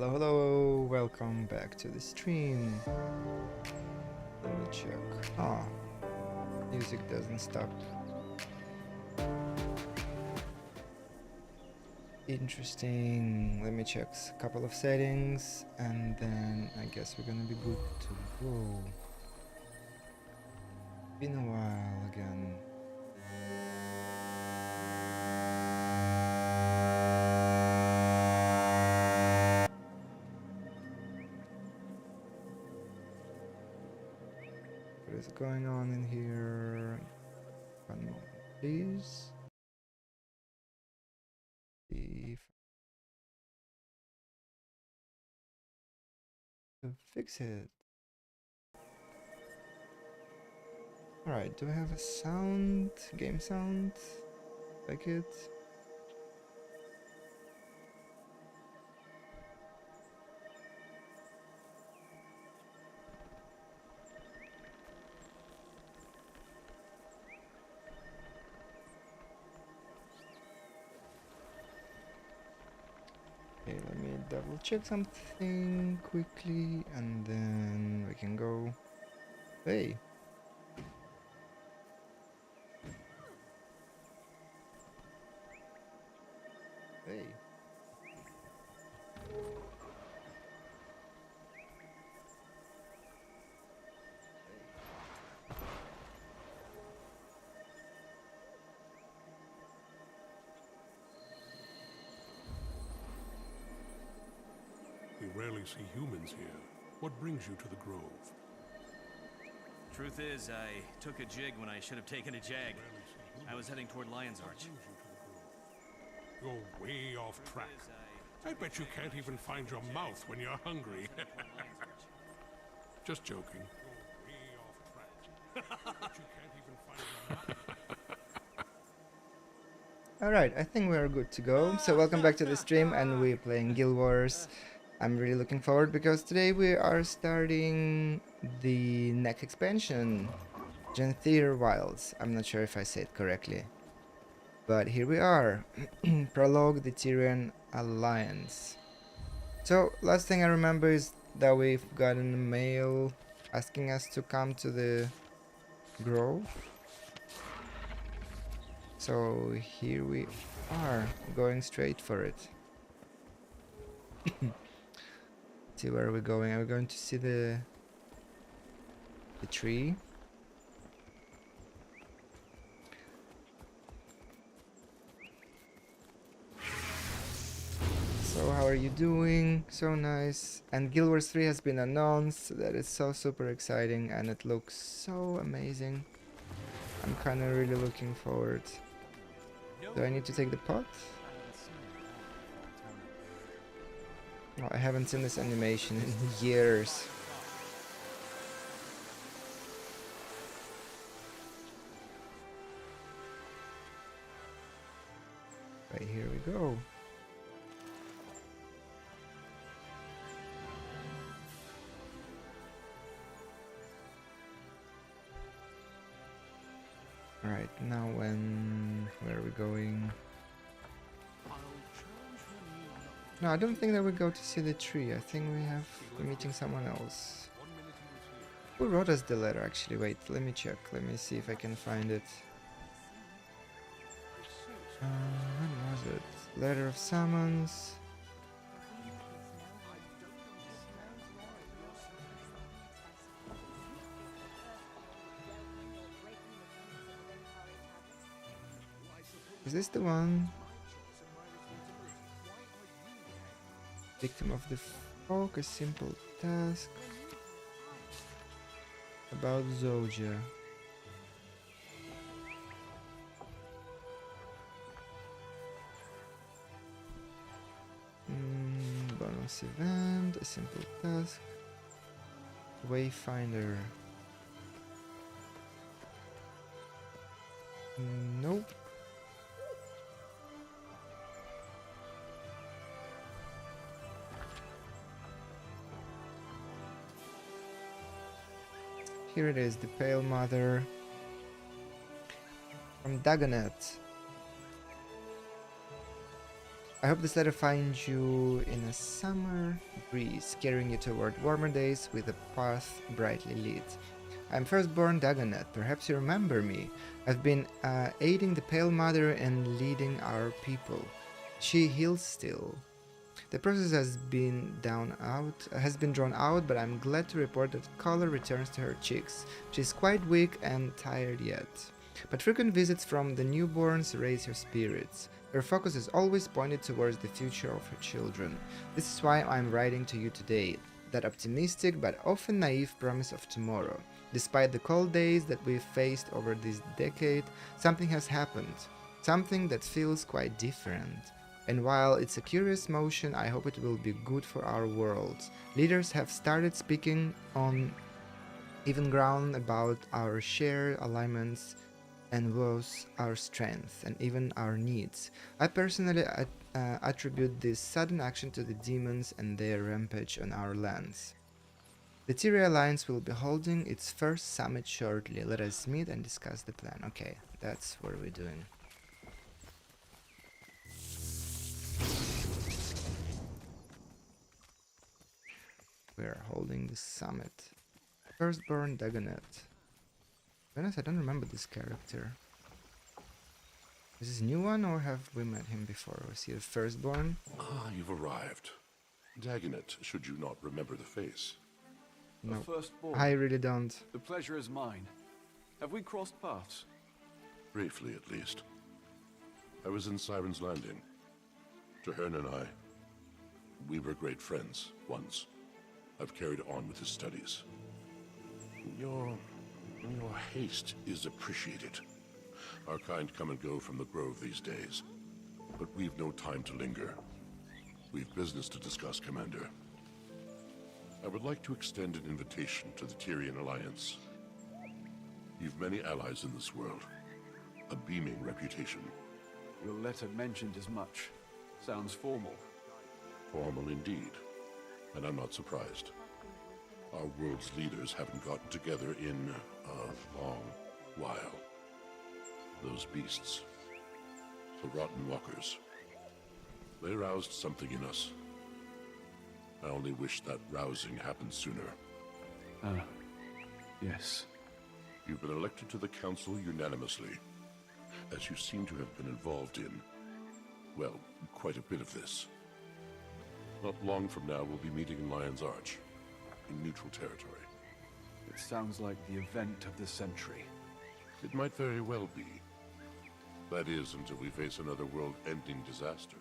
Hello, hello, welcome back to the stream. Let me check. Ah, music doesn't stop. Interesting. Let me check a couple of settings and then I guess we're gonna be good to go. Been a while again. What is going on in here? One moment, please. If to fix it. Alright, do I have a sound? Game sound? Like it? Okay, let me double check something quickly and then we can go. Hey. Hey. We rarely see humans here. What brings you to the grove? Truth is, I took a jig when I should have taken a jag. I was heading toward Lion's Arch. You're way off track. I bet you can't even find your mouth when you're hungry. Just joking. Alright, I think we're good to go. So welcome back to the stream and we're playing Guild Wars. I'm really looking forward because today we are starting the next expansion, Janthir Wilds. I'm not sure if I said correctly. But here we are. Prologue, the Tyrian Alliance. So last thing I remember is that we've gotten a mail asking us to come to the grove. So here we are, going straight for it. See where are we going? Are we going to see the tree? So how are you doing? So nice. And Guild Wars 3 has been announced. That is so super exciting and it looks so amazing. I'm kind of really looking forward. Do I need to take the pot? Oh, I haven't seen this animation in years. Right, here we go. Alright, now where are we going? No, I don't think that we go to see the tree. I think we're meeting someone else. Who wrote us the letter actually? Wait, let me check. Let me see if I can find it. When was it? Letter of summons. Is this the one? Victim of the folk, a simple task. About Zoja. Bonus event, a simple task. Wayfinder. Nope. Here it is, the Pale Mother from Dagonet. I hope this letter finds you in a summer breeze, carrying you toward warmer days with a path brightly lit. I'm firstborn Dagonet. Perhaps you remember me. I've been aiding the Pale Mother and leading our people. She heals still. The process has been drawn out, but I'm glad to report that color returns to her cheeks. She's quite weak and tired yet, but frequent visits from the newborns raise her spirits. Her focus is always pointed towards the future of her children. This is why I'm writing to you today. That optimistic but often naive promise of tomorrow. Despite the cold days that we've faced over this decade, something has happened. Something that feels quite different. And while it's a curious motion, I hope it will be good for our world. Leaders have started speaking on even ground about our shared alignments and woes, our strength, and even our needs. I personally attribute this sudden action to the demons and their rampage on our lands. The Tyria Alliance will be holding its first summit shortly. Let us meet and discuss the plan. Okay, that's what we're doing. We're holding the summit. Firstborn Dagonet. To be honest, I don't remember this character. Is this a new one, or have we met him before? Was he the firstborn? Ah, you've arrived. Dagonet, should you not remember the face. No, Firstborn. I really don't. The pleasure is mine. Have we crossed paths? Briefly, at least. I was in Siren's Landing. Traherne and I, we were great friends, once. I've carried on with his studies. Your haste is appreciated. Our kind come and go from the Grove these days. But we've no time to linger. We've business to discuss, Commander. I would like to extend an invitation to the Tyrian Alliance. You've many allies in this world. A beaming reputation. Your letter mentioned as much. Sounds formal. Formal indeed. And I'm not surprised. Our world's leaders haven't gotten together in a long while. Those beasts. The Rotten Walkers. They roused something in us. I only wish that rousing happened sooner. Ah, yes. You've been elected to the Council unanimously, as you seem to have been involved in, well, quite a bit of this. Not long from now, we'll be meeting in Lion's Arch, in neutral territory. It sounds like the event of the century. It might very well be. That is, until we face another world-ending disaster.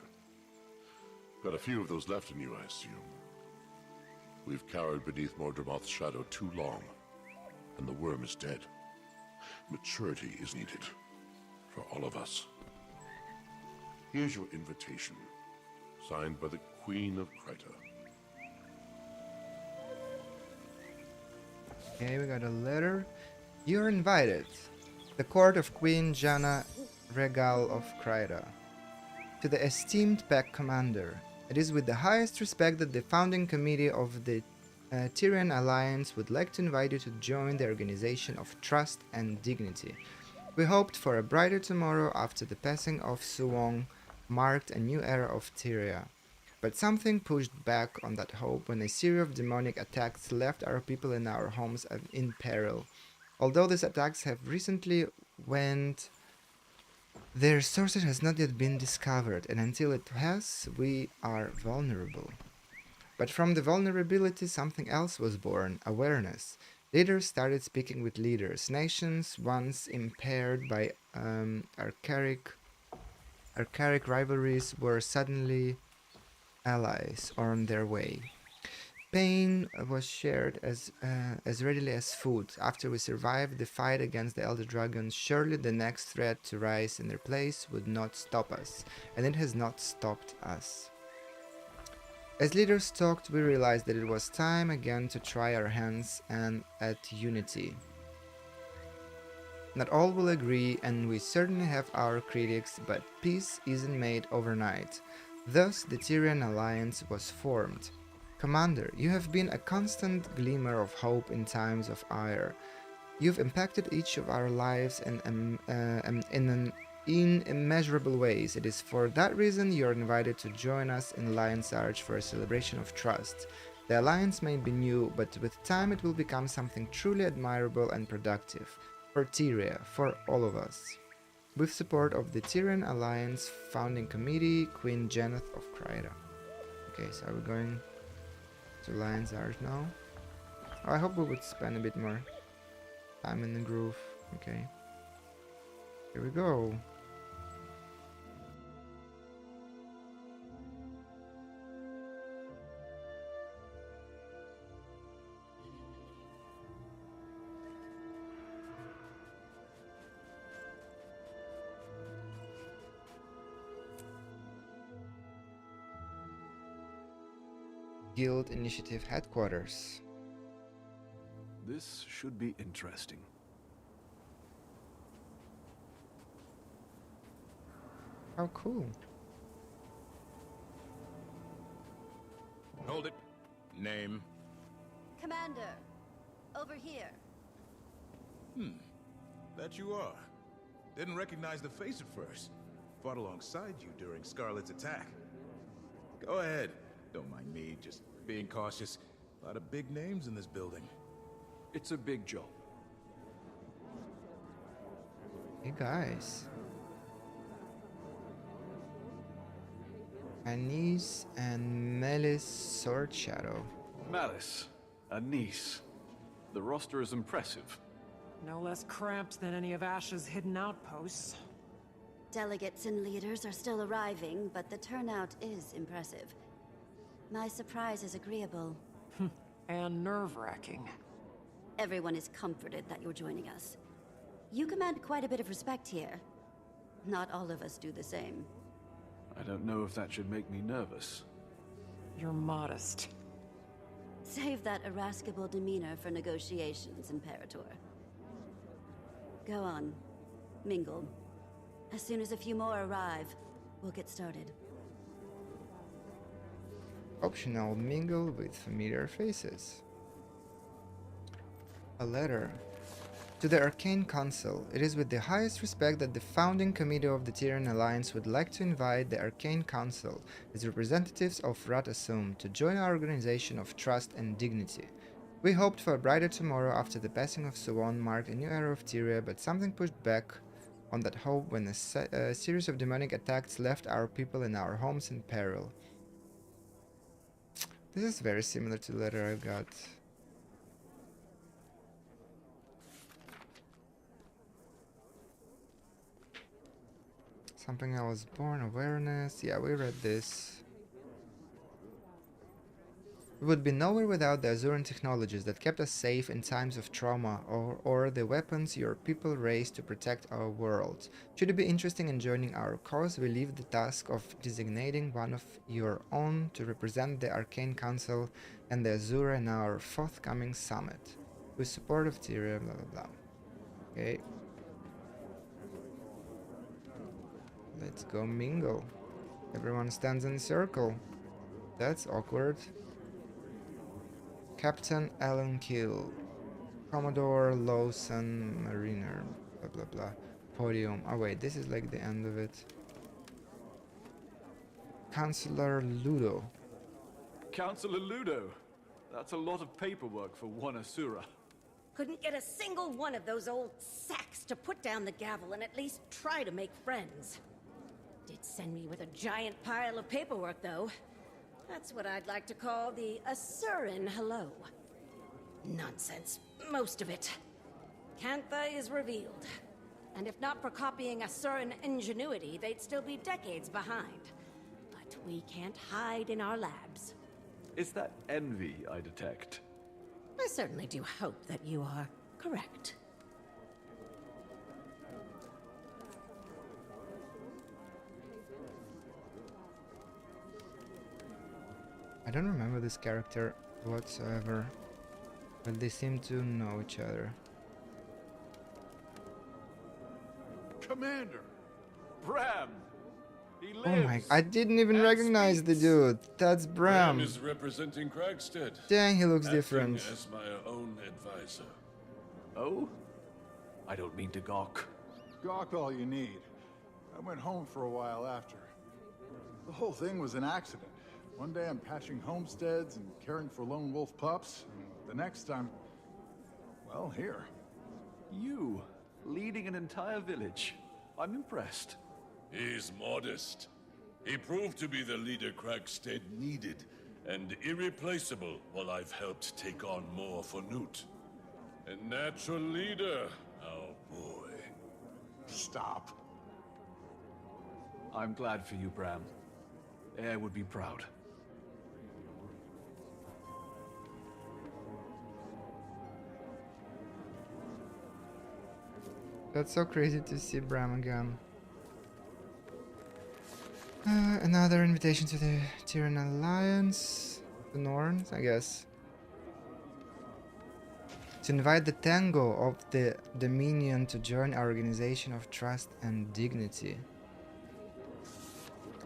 Got a few of those left in you, I assume. We've cowered beneath Mordramoth's shadow too long, and the worm is dead. Maturity is needed, for all of us. Here's your invitation, signed by the Queen of Kryta. Okay, we got a letter. You're invited. The court of Queen Jana Regal of Kryta. To the esteemed Pack Commander. It is with the highest respect that the founding committee of the Tyrian Alliance would like to invite you to join the organization of trust and dignity. We hoped for a brighter tomorrow after the passing of Suwong marked a new era of Tyria. But something pushed back on that hope when a series of demonic attacks left our people and our homes in peril. Although these attacks have recently waned, their source has not yet been discovered, and until it has, we are vulnerable. But from the vulnerability, something else was born: awareness. Leaders started speaking with leaders. Nations, once impaired by archaic rivalries, were suddenly allies on their way. Pain was shared as readily as food. After we survived the fight against the Elder Dragons, surely the next threat to rise in their place would not stop us, and it has not stopped us. As leaders talked, we realized that it was time again to try our hands at unity. Not all will agree, and we certainly have our critics, but peace isn't made overnight. Thus, the Tyrian Alliance was formed. Commander, you have been a constant glimmer of hope in times of ire. You've impacted each of our lives in an in immeasurable ways. It is for that reason you are invited to join us in Lion's Arch for a celebration of trust. The alliance may be new, but with time it will become something truly admirable and productive. For Tyria, for all of us. With support of the Tyrian Alliance Founding Committee, Queen Janthir of Kryta. Okay, so we're going to Lion's Arch now. Oh, I hope we would spend a bit more time in the groove. Okay. Here we go. Guild Initiative Headquarters. This should be interesting. How cool. Hold it. Name. Commander, over here. That you are. Didn't recognize the face at first. Fought alongside you during Scarlet's attack. Go ahead. Don't mind me, just being cautious. A lot of big names in this building. It's a big job. Hey guys. Anis and Melis Sword Shadow. Malice, a niece. The roster is impressive. No less cramped than any of Ash's hidden outposts. Delegates and leaders are still arriving, but the turnout is impressive. My surprise is agreeable. And nerve-wracking. Everyone is comforted that you're joining us. You command quite a bit of respect here. Not all of us do the same. I don't know if that should make me nervous. You're modest. Save that irascible demeanor for negotiations, Imperator. Go on. Mingle. As soon as a few more arrive, we'll get started. Optional mingle with familiar faces. A letter. To the Arcane Council, it is with the highest respect that the founding committee of the Tyrian Alliance would like to invite the Arcane Council, as representatives of Rat Asum, to join our organization of trust and dignity. We hoped for a brighter tomorrow after the passing of Suwon marked a new era of Tyria, but something pushed back on that hope when a series of demonic attacks left our people and our homes in peril. This is very similar to the letter I got. Something I was born, awareness. Yeah, we read this. We would be nowhere without the Azuran technologies that kept us safe in times of trauma, or the weapons your people raised to protect our world. Should you be interested in joining our cause, we leave the task of designating one of your own to represent the Arcane Council and the Azura in our forthcoming summit. With support of Tyria, blah blah blah. Okay. Let's go mingle. Everyone stands in a circle. That's awkward. Captain Alan Kill, Commodore Lawson, Mariner, blah blah blah. Podium. Oh wait, this is like the end of it. Councillor Ludo. Councillor Ludo. That's a lot of paperwork for one Asura. Couldn't get a single one of those old sacks to put down the gavel and at least try to make friends. Did send me with a giant pile of paperwork, though. That's what I'd like to call the Asuran hello. Nonsense, most of it. Cantha is revealed. And if not for copying Asuran ingenuity, they'd still be decades behind. But we can't hide in our labs. Is that envy I detect? I certainly do hope that you are correct. I don't remember this character whatsoever, but they seem to know each other. Commander! Bram! He lives! Oh my, I didn't even And recognize the speaks. dude. That's Bram. is representing Kragstead. Dang, he looks acting different. as my own advisor. Oh? I don't mean to gawk. Gawk all you need. I went home for a while after. The whole thing was an accident. One day I'm patching homesteads and caring for lone wolf pups, and the next I'm... well, here. You, leading an entire village. I'm impressed. He's modest. He proved to be the leader Kragstead needed, and irreplaceable while I've helped take on more for Newt. A natural leader, oh boy. Stop. I'm glad for you, Bram. Eyre would be proud. That's so crazy to see Bram again. Another invitation to the Tyrian Alliance. The Norns, I guess. To invite the Tango of the Dominion to join our organization of trust and dignity.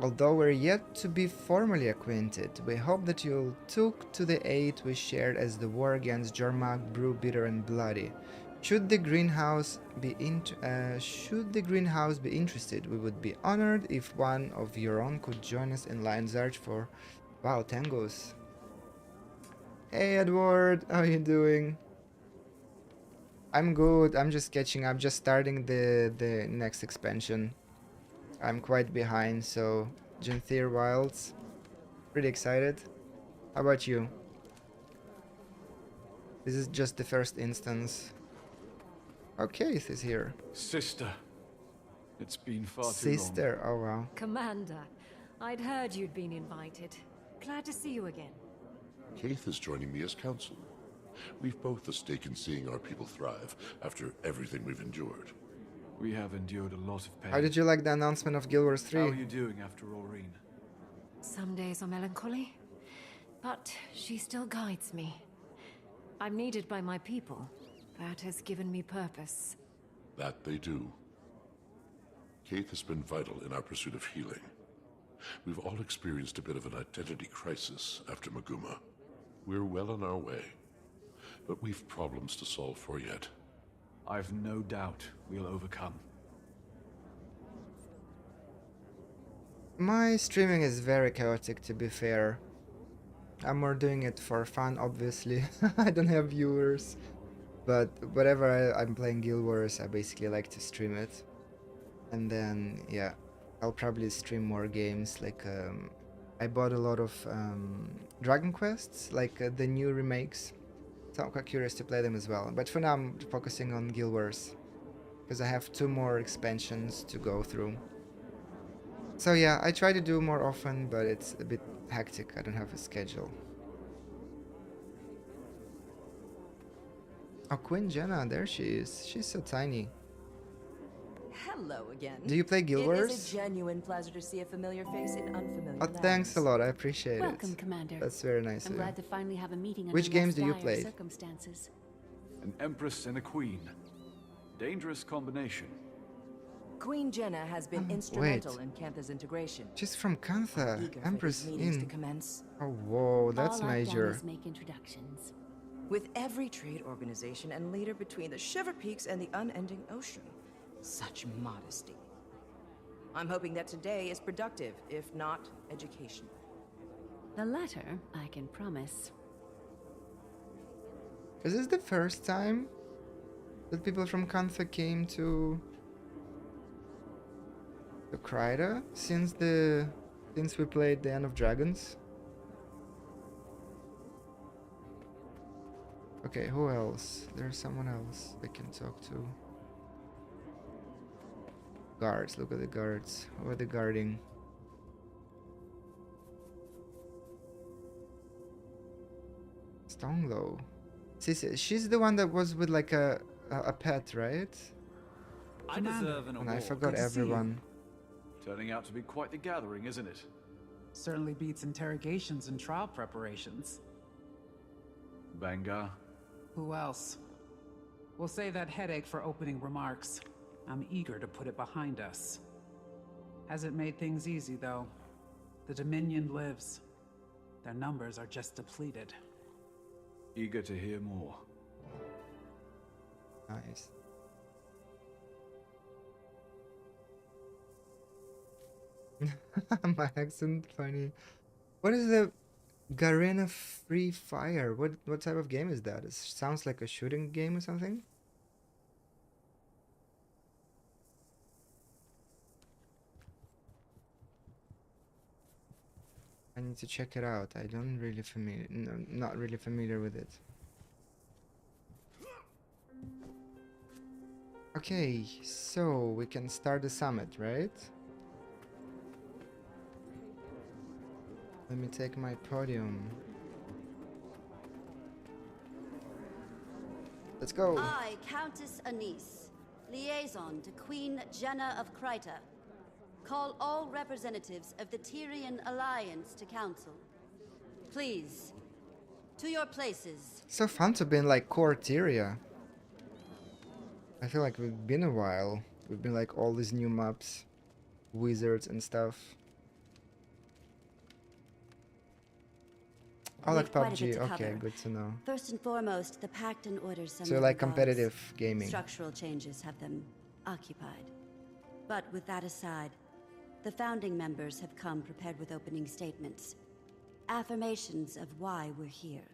Although we're yet to be formally acquainted, we hope that you'll took to the aid we shared as the war against Jormag grew bitter and bloody. Should the greenhouse be interested, we would be honored if one of your own could join us in Lion's Arch for... Wow, tangos. Hey Edward, how are you doing? I'm good, I'm just catching up, just starting the next expansion. I'm quite behind, so Janthir Wilds. Pretty excited. How about you? This is just the first instance. Okay, this is here. Sister. It's been far too long. Sister, oh wow. Commander, I'd heard you'd been invited. Glad to see you again. Keith is joining me as counsel. We've both a stake in seeing our people thrive after everything we've endured. We have endured a lot of pain. How did you like the announcement of Guild Wars 3? How are you doing after Aureen? Some days are melancholy, but she still guides me. I'm needed by my people. That has given me purpose. That they do. Keith has been vital in our pursuit of healing. We've all experienced a bit of an identity crisis after Maguma. We're well on our way, but we've problems to solve for yet. I've no doubt we'll overcome. My streaming is very chaotic, to be fair. I'm more doing it for fun, obviously. I don't have viewers. But whenever I'm playing Guild Wars, I basically like to stream it. And then, yeah, I'll probably stream more games. Like, I bought a lot of Dragon Quests, like the new remakes. So I'm quite curious to play them as well. But for now, I'm focusing on Guild Wars, because I have 2 more expansions to go through. So yeah, I try to do more often, but it's a bit hectic. I don't have a schedule. Oh, Queen Jenna, there she is. She's so tiny. Hello again. Do you play Guild Wars? It is a genuine pleasure to see a familiar face in unfamiliar Oh, thanks a lands. lot. I appreciate Welcome, it. Commander. That's very nice I'm of you. glad to finally have a meeting under Which games less do you dire play? circumstances. An empress and a queen. Dangerous combination. Queen Jenna has been instrumental in Cantha's integration. She's from Kantha. Eager for Empress these meetings to in. commence. Oh, whoa, that's All I've done major. is make introductions. With every trade organization and leader between the Shiver Peaks and the unending ocean. Such modesty. I'm hoping that today is productive, if not educational. The latter, I can promise. Is this the first time that people from Kantha came to Kryda since we played the End of Dragons? Okay, who else? There's someone else I can talk to. Guards, look at the guards. Who are they guarding? Stonglow. She's the one that was with like a pet, right? I deserve an And I award. forgot Good to see you. everyone. Turning out to be quite the gathering, isn't it? Certainly beats interrogations and trial preparations. Bangar. Who else? We'll save that headache for opening remarks. I'm eager to put it behind us. Hasn't made things easy, though. The Dominion lives. Their numbers are just depleted. Eager to hear more. Nice. My accent funny. What is the Garena Free Fire? What type of game is that? It sounds like a shooting game or something. I need to check it out. I don't really familiar, no, not really familiar with it. Okay, so we can start the summit, right? Let me take my podium. Let's go. I, Countess Anise, liaison to Queen Jenna of Kryta, call all representatives of the Tyrian Alliance to council. Please, to your places. So fun to be in like core Tyria. I feel like we've been a while. We've been like all these new maps, wizards and stuff. Oh, like PUBG. Okay, good to know. First and foremost, the Pact and Order's some So like competitive gaming. Structural changes have them occupied. But with that aside, the founding members have come prepared with opening statements. Affirmations of why we're here.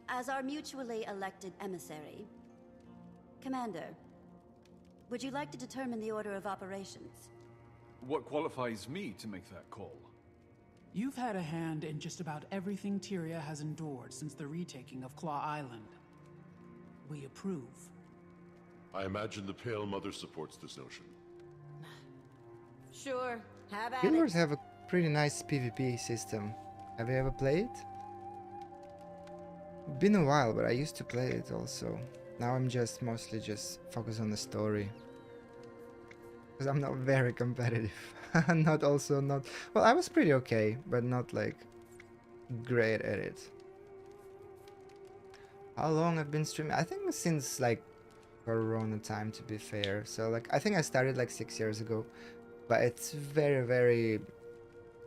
As our mutually elected emissary, Commander, would you like to determine the order of operations? What qualifies me to make that call? You've had a hand in just about everything Tyria has endured since the retaking of Claw Island. We approve. I imagine the Pale Mother supports this notion. Sure, have at Guild Wars it. have a pretty nice PvP system. Have you ever played? Been a while, but I used to play it also. Now I'm just mostly just focused on the story. Because I'm not very competitive. Not well, I was pretty okay, but not like great at it. How long I've been streaming? I think since like Corona time, to be fair. So like I think I started like 6 years ago, but it's very,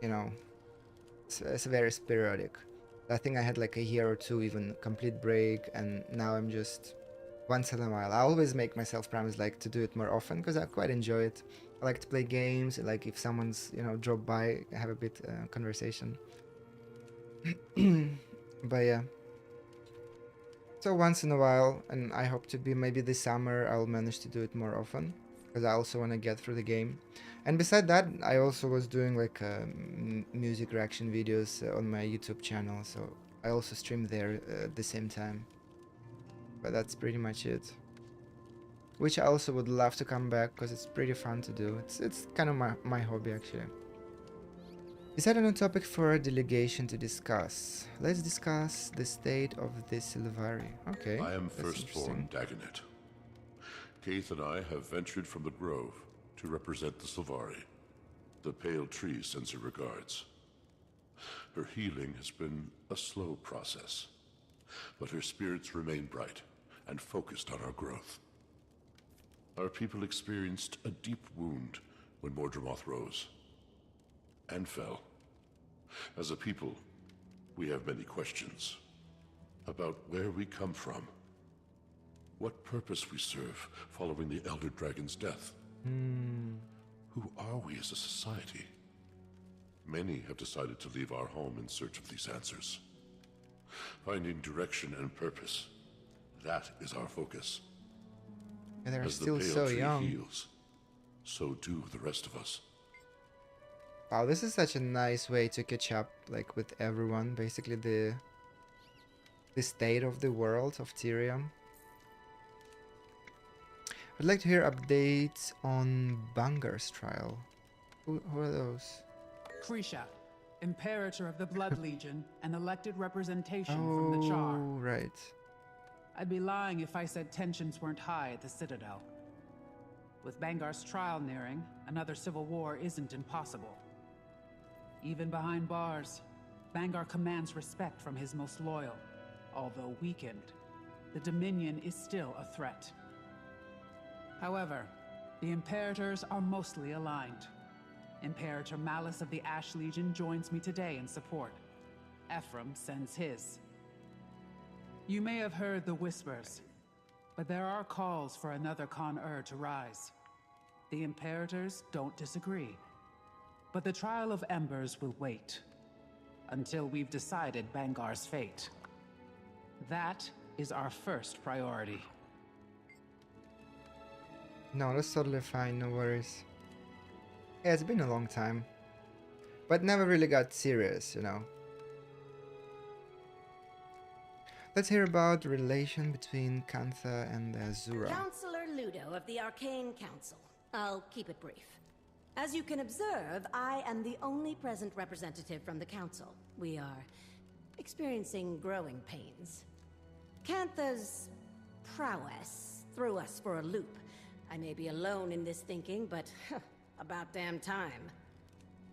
you know, it's very sporadic. I think I had like a year or two even complete break, and now I'm just once in a while. I always make myself promise like to do it more often because I quite enjoy it. I like to play games, like if someone's, you know, drop by, have a bit conversation. But yeah. So once in a while, and I hope to be maybe this summer I'll manage to do it more often because I also want to get through the game. And beside that, I also was doing like music reaction videos on my YouTube channel, so I also stream there at the same time. But that's pretty much it. Which I also would love to come back because it's pretty fun to do. It's kind of my hobby actually. Decide on a topic for a delegation to discuss. Let's discuss the state of the Sylvari. Okay. I am firstborn Dagonet. Keith and I have ventured from the Grove to represent the Sylvari. The pale tree sends her regards. Her healing has been a slow process, but her spirits remain bright and focused on our growth. Our people experienced a deep wound when Mordramoth rose and fell. As a people, we have many questions about where we come from, what purpose we serve following the Elder Dragon's death. Who are we as a society? Many have decided to leave our home in search of these answers. Finding direction and purpose, that is our focus. And they're as still the pale so tree young. heals, so do the rest of us. Wow, this is such a nice way to catch up, like with everyone. Basically, the state of the world of Tyrium. I'd like to hear updates on Bangar's trial. Who are those? Krisha, Imperator of the Blood Legion and elected representation from the Char. Oh, right. I'd be lying if I said tensions weren't high at the Citadel. With Bangar's trial nearing, another civil war isn't impossible. Even behind bars, Bangar commands respect from his most loyal. Although weakened, the Dominion is still a threat. However, the Imperators are mostly aligned. Imperator Malice of the Ash Legion joins me today in support. Ephraim sends his. You may have heard the whispers, but there are calls for another Con-Ur to rise. The Imperators don't disagree. But the trial of embers will wait until we've decided Bangar's fate. That is our first priority. No, that's totally fine, no worries. Yeah, it's been a long time. But never really got serious, you know. Let's hear about the relation between Cantha and Azura. Counselor Ludo of the Arcane Council. I'll keep it brief. As you can observe, I am the only present representative from the Council. We are experiencing growing pains. Cantha's prowess threw us for a loop. I may be alone in this thinking, but about damn time.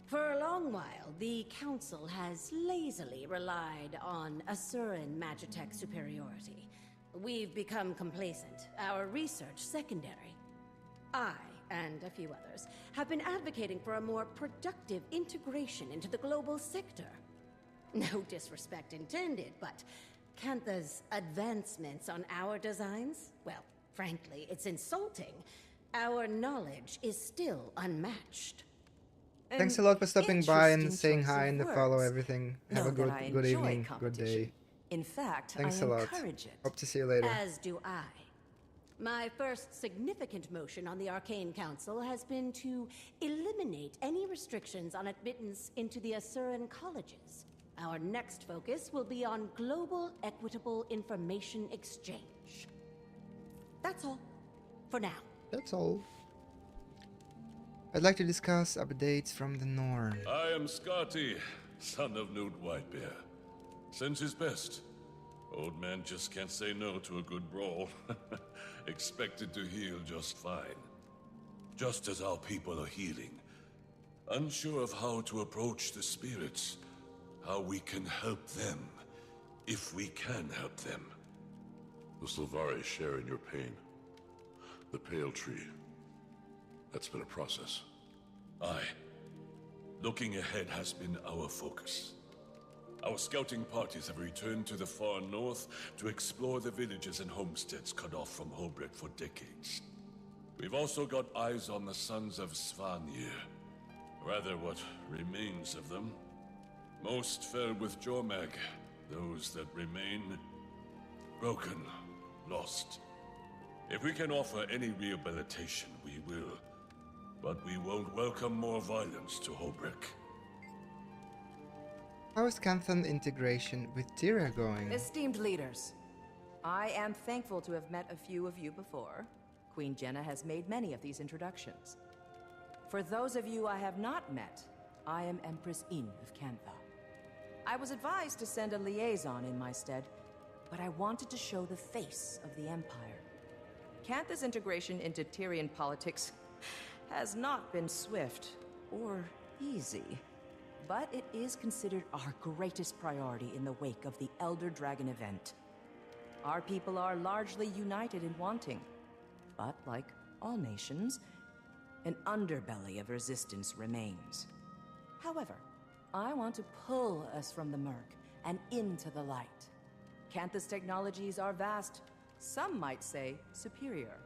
For a long while, the Council has lazily relied on Asuran Magitech superiority. We've become complacent, our research secondary. I, and a few others, have been advocating for a more productive integration into the global sector. No disrespect intended, but Cantha's advancements on our designs, well, frankly, it's insulting. Our knowledge is still unmatched. Thanks a lot for stopping by and saying choice hi of and words. follow everything. Have Know a that I good enjoy evening, good day. competition. In fact, Thanks I a lot. encourage it. Hope to see you later. As do I. My first significant motion on the Arcane Council has been to eliminate any restrictions on admittance into the Asuran colleges. Our next focus will be on global equitable information exchange. That's all. For now. That's all. I'd like to discuss updates from the Norn. I am Scotty, son of Newt Whitebear. Sends his best. Old man just can't say no to a good brawl. Expected to heal just fine. Just as our people are healing. Unsure of how to approach the spirits. How we can help them. If we can help them. The Sylvari share in your pain. The Pale Tree. That's been a process. Aye. Looking ahead has been our focus. Our scouting parties have returned to the far north to explore the villages and homesteads cut off from Holbrook for decades. We've also got eyes on the sons of Svanir. Rather, what remains of them. Most fell with Jormag. Those that remain, broken, lost. If we can offer any rehabilitation, we will. But we won't welcome more violence to Holbrook. How is Canthan integration with Tyria going? Esteemed leaders, I am thankful to have met a few of you before. Queen Jenna has made many of these introductions. For those of you I have not met, I am Empress In of Cantha. I was advised to send a liaison in my stead, but I wanted to show the face of the Empire. Cantha's integration into Tyrian politics has not been swift or easy, but it is considered our greatest priority in the wake of the Elder Dragon event. Our people are largely united in wanting, but like all nations, an underbelly of resistance remains. However, I want to pull us from the murk and into the light. Cantha's technologies are vast, some might say superior,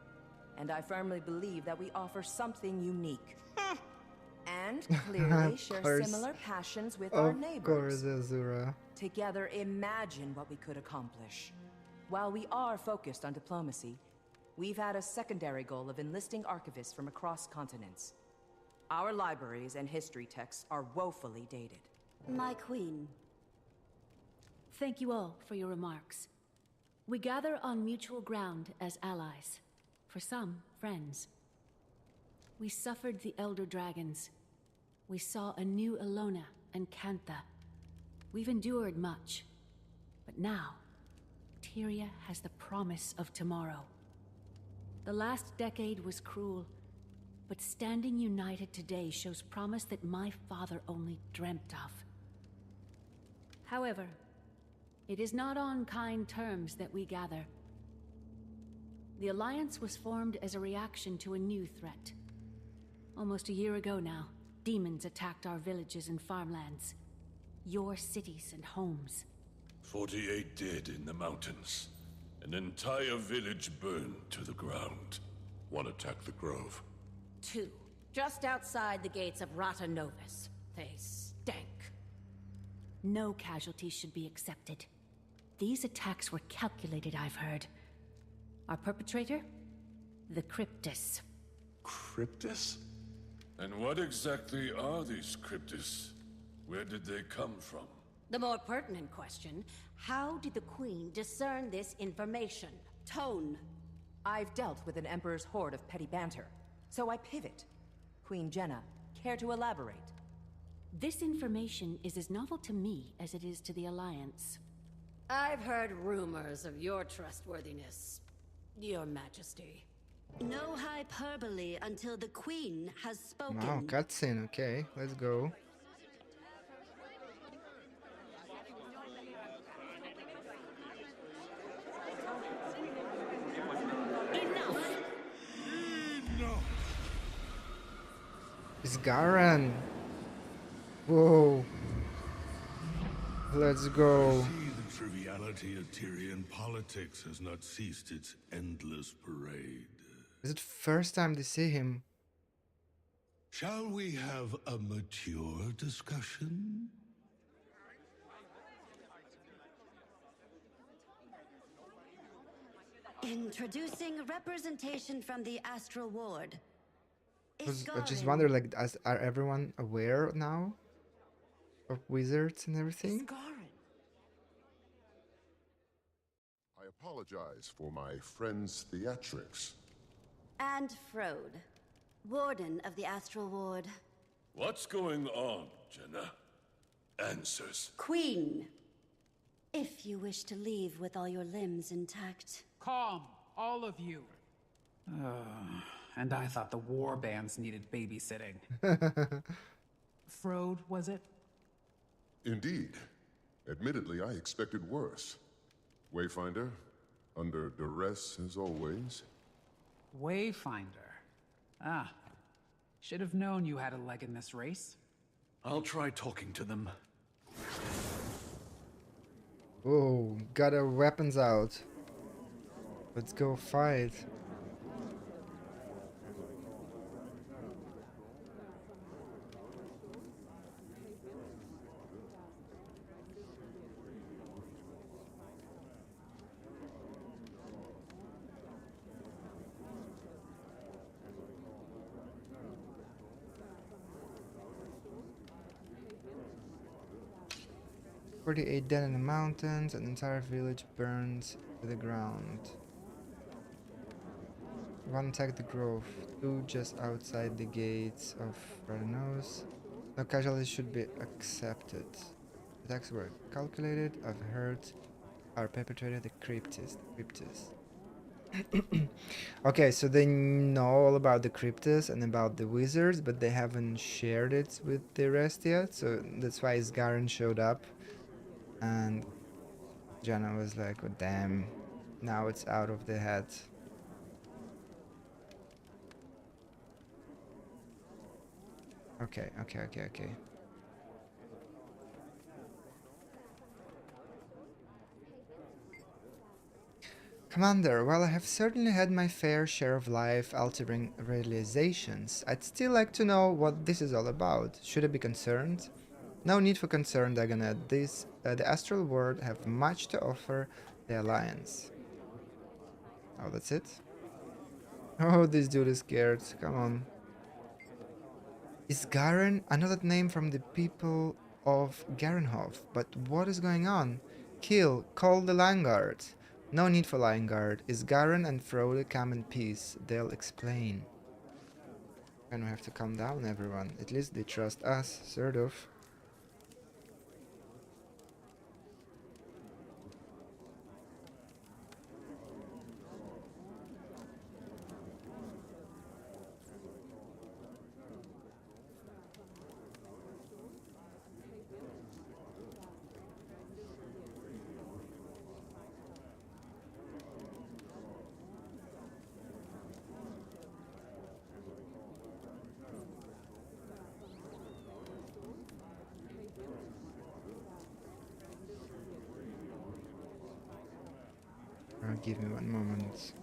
and I firmly believe that we offer something unique. And clearly share similar passions with our neighbors. Of course, Azura. Together, imagine what we could accomplish. While we are focused on diplomacy, we've had a secondary goal of enlisting archivists from across continents. Our libraries and history texts are woefully dated. My queen, thank you all for your remarks. We gather on mutual ground as allies. For some, friends. We suffered the Elder Dragons. We saw a new Elona and Cantha. We've endured much. But now, Tyria has the promise of tomorrow. The last decade was cruel, but standing united today shows promise that my father only dreamt of. However, it is not on kind terms that we gather. The Alliance was formed as a reaction to a new threat. Almost a year ago now, demons attacked our villages and farmlands. Your cities and homes. 48 dead in the mountains. An entire village burned to the ground. One attacked the grove. 2. Just outside the gates of Rata Novus. They stank. No casualties should be accepted. These attacks were calculated, I've heard. Our perpetrator? The Cryptus. Cryptus? And what exactly are these Cryptus? Where did they come from? The more pertinent question, how did the Queen discern this information? Tone. I've dealt with an Emperor's horde of petty banter, so I pivot. Queen Jenna, care to elaborate? This information is as novel to me as it is to the Alliance. I've heard rumors of your trustworthiness, Your Majesty. No hyperbole until the Queen has spoken. Wow, cutscene. Okay, let's go. It's Garen. Whoa. Let's go. I see the triviality of Tyrian politics has not ceased its endless parade. Is it first time they see him? Shall we have a mature discussion? Introducing representation from the Astral Ward. I just wonder, like, are everyone aware now of wizards and everything? I apologize for my friend's theatrics. And Frode, Warden of the Astral Ward. What's going on, Jenna? Answers. Queen, if you wish to leave with all your limbs intact. Calm, all of you. And I thought the war bands needed babysitting. Frode, was it? Indeed. Admittedly, I expected worse. Wayfinder, under duress as always. Wayfinder. Ah. Should have known you had a leg in this race. I'll try talking to them. Oh, got our weapons out. Let's go fight. "48 dead in the mountains, an entire village burns to the ground. One attacked the grove, 2 just outside the gates of Radanos. No casualties should be accepted. Attacks were calculated, I've heard, are perpetrated the Cryptus. Okay, so they know all about the Cryptus and about the wizards, but they haven't shared it with the rest yet, so that's why Isgaren showed up. And Jenna was like, oh damn, now it's out of the head. Okay. Commander, while I have certainly had my fair share of life-altering realizations, I'd still like to know what this is all about. Should I be concerned? No need for concern, Dagonet. The Astral World have much to offer the Alliance. Oh, that's it? Oh, this dude is scared. Come on. Is Garen? I know that name from the people of Garenhof, but what is going on? Call the Line Guard. No need for Line Guard. Is Garen and Frode come in peace? They'll explain. And we have to calm down, everyone. At least they trust us, sort of. Give me one moment.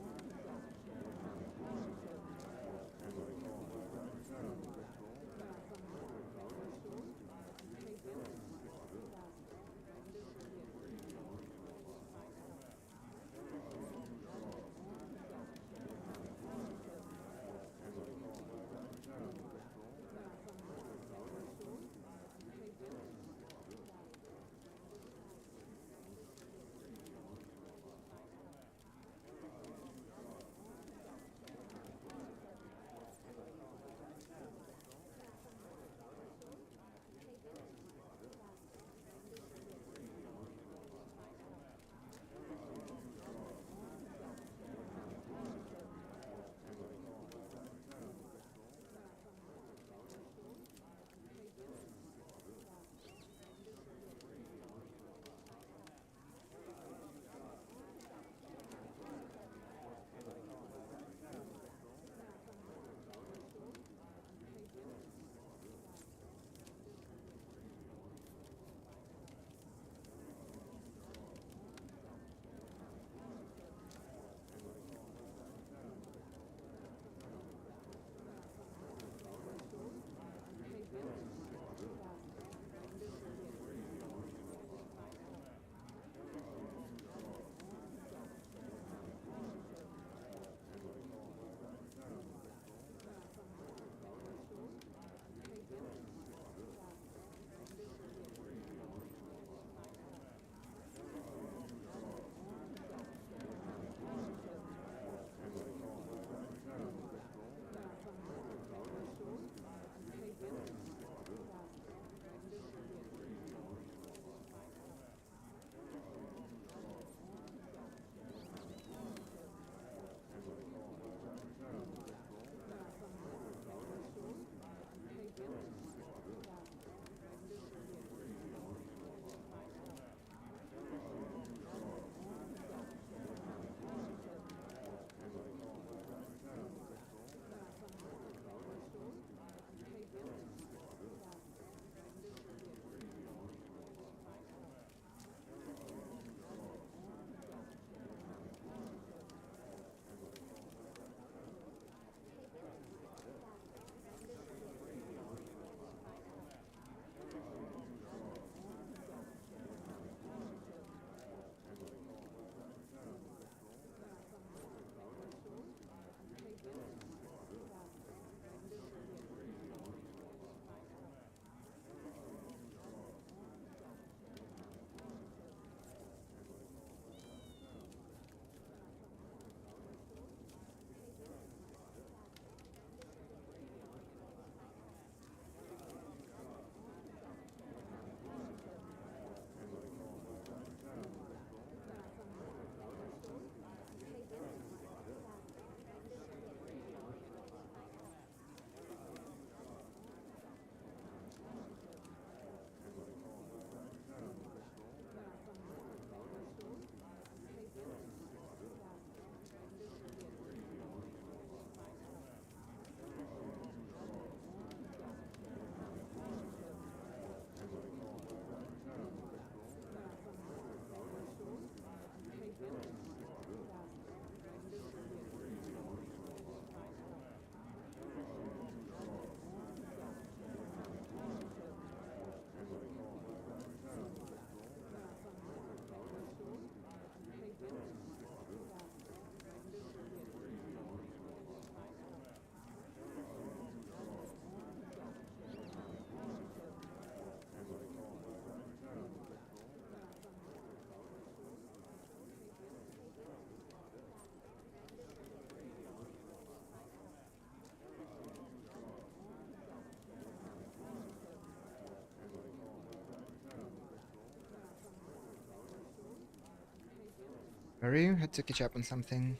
Sorry, had to catch up on something.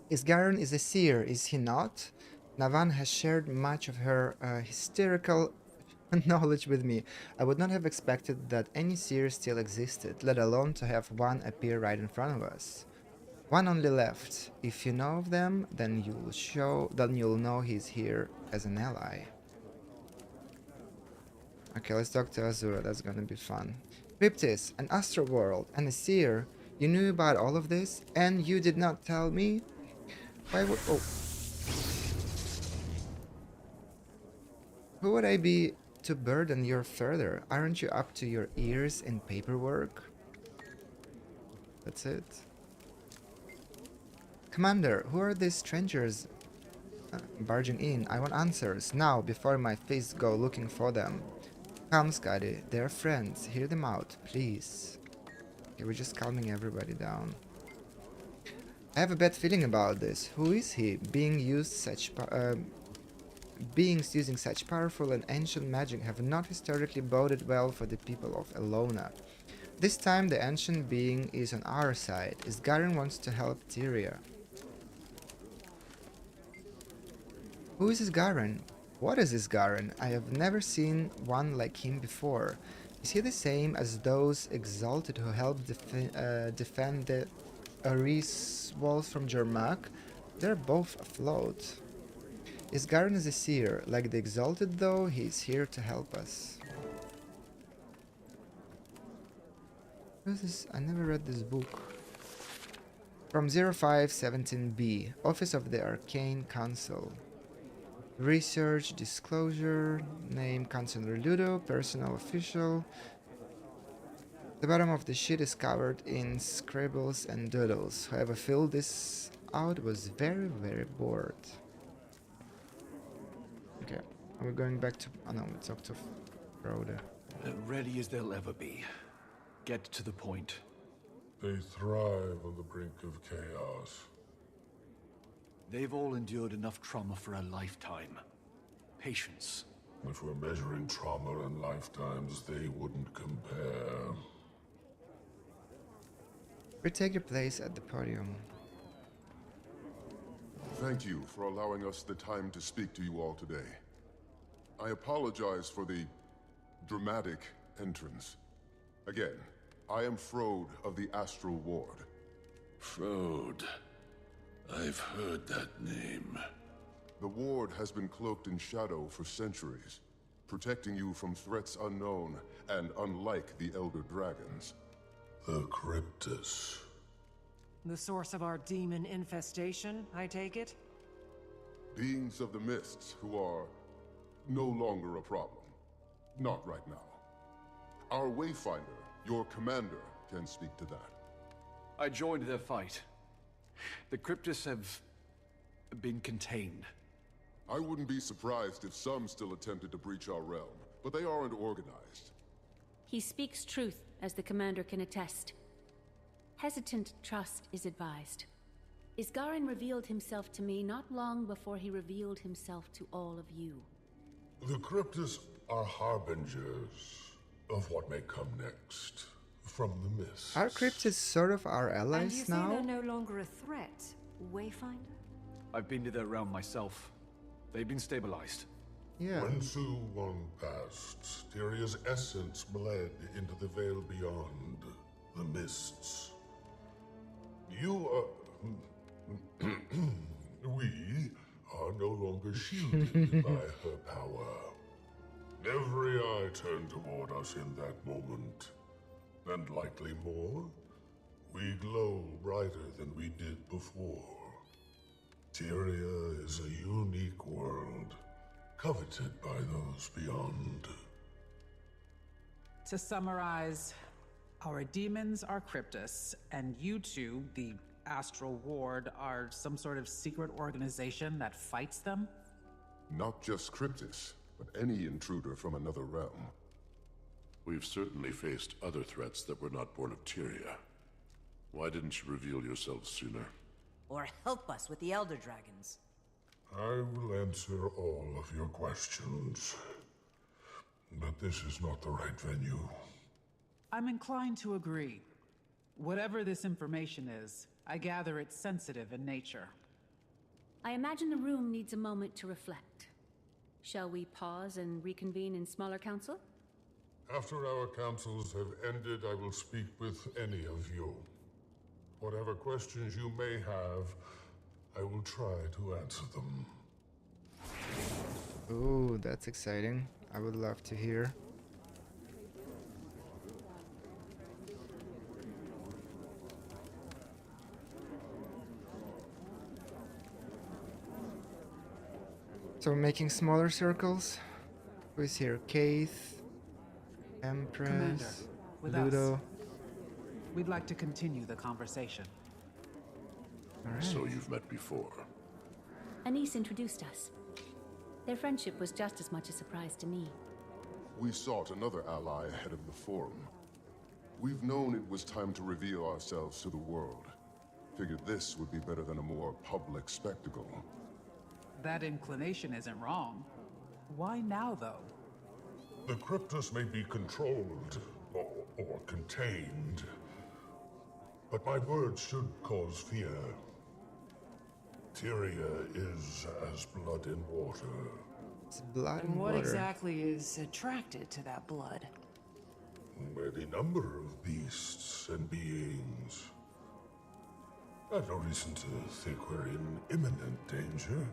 Isgaron is a seer, is he not? Navan has shared much of her hysterical knowledge with me. I would not have expected that any seer still existed, let alone to have one appear right in front of us. One only left. If you know of them, then you'll know he's here as an ally. Okay, let's talk to Azura. That's gonna be fun. Cryptis, an astral world, and a seer. You knew about all of this, and you did not tell me? Why would... Oh. Who would I be to burden you further? Aren't you up to your ears in paperwork? That's it. Commander, who are these strangers barging in? I want answers, now, before my fists go looking for them. Come, Scotty, they're friends. Hear them out, please. Okay, we're just calming everybody down. I have a bad feeling about this. Who is he? Beings using such powerful and ancient magic have not historically boded well for the people of Elona. This time the ancient being is on our side. Isgarin wants to help Tyria. Who is Isgarin? What is Isgarin? I have never seen one like him before. Is he the same as those exalted who helped defend the Aris walls from Jermak? They're both afloat. Isgarin is a seer. Like the exalted though, he is here to help us. What is this? I never read this book. From 0517B, Office of the Arcane Council. Research, disclosure, name Councilor Ludo, personal official. The bottom of the sheet is covered in scribbles and doodles. Whoever filled this out was very, very bored. Okay, we're going back to... Oh no, let's talk to Rhoda. Ready as they'll ever be. Get to the point. They thrive on the brink of chaos. They've all endured enough trauma for a lifetime. Patience. If we're measuring trauma and lifetimes, they wouldn't compare. Retake your place at the podium. Thank you for allowing us the time to speak to you all today. I apologize for the dramatic entrance. Again, I am Frode of the Astral Ward. Frode. I've heard that name. The Ward has been cloaked in shadow for centuries, protecting you from threats unknown and unlike the Elder Dragons. The Cryptus. The source of our demon infestation, I take it? Beings of the Mists who are no longer a problem. Not right now. Our Wayfinder, your commander, can speak to that. I joined their fight. The Cryptus have been contained. I wouldn't be surprised if some still attempted to breach our realm, but they aren't organized. He speaks truth, as the commander can attest. Hesitant trust is advised. Isgarin revealed himself to me not long before he revealed himself to all of you. The Cryptus are harbingers of what may come next from the mists. Are Cryptids sort of our allies now? And you say they're no longer a threat, Wayfinder? I've been to their realm myself. They've been stabilized. Yeah. When Su Won passed, Tyria's essence bled into the veil beyond, the mists. You are... we are no longer shielded by her power. Every eye turned toward us in that moment. And likely more, we glow brighter than we did before. Tyria is a unique world, coveted by those beyond. To summarize, our demons are Cryptus, and you two, the Astral Ward, are some sort of secret organization that fights them? Not just Cryptus, but any intruder from another realm. We've certainly faced other threats that were not born of Tyria. Why didn't you reveal yourself sooner? Or help us with the Elder Dragons. I will answer all of your questions. But this is not the right venue. I'm inclined to agree. Whatever this information is, I gather it's sensitive in nature. I imagine the room needs a moment to reflect. Shall we pause and reconvene in smaller council? After our councils have ended, I will speak with any of you. Whatever questions you may have, I will try to answer them. Ooh, that's exciting. I would love to hear. So we're making smaller circles. Who is here? Keith, Commander, Empress, with Ludo. us. We'd like to continue the conversation. Alright. So you've met before. Anise introduced us. Their friendship was just as much a surprise to me. We sought another ally ahead of the forum. We've known it was time to reveal ourselves to the world. Figured this would be better than a more public spectacle. That inclination isn't wrong. Why now, though? The Cryptus may be controlled or contained, but my words should cause fear. Tyria is as blood in water. It's blood And and what water. exactly is attracted to that blood? Any number of beasts and beings. I've no reason to think we're in imminent danger,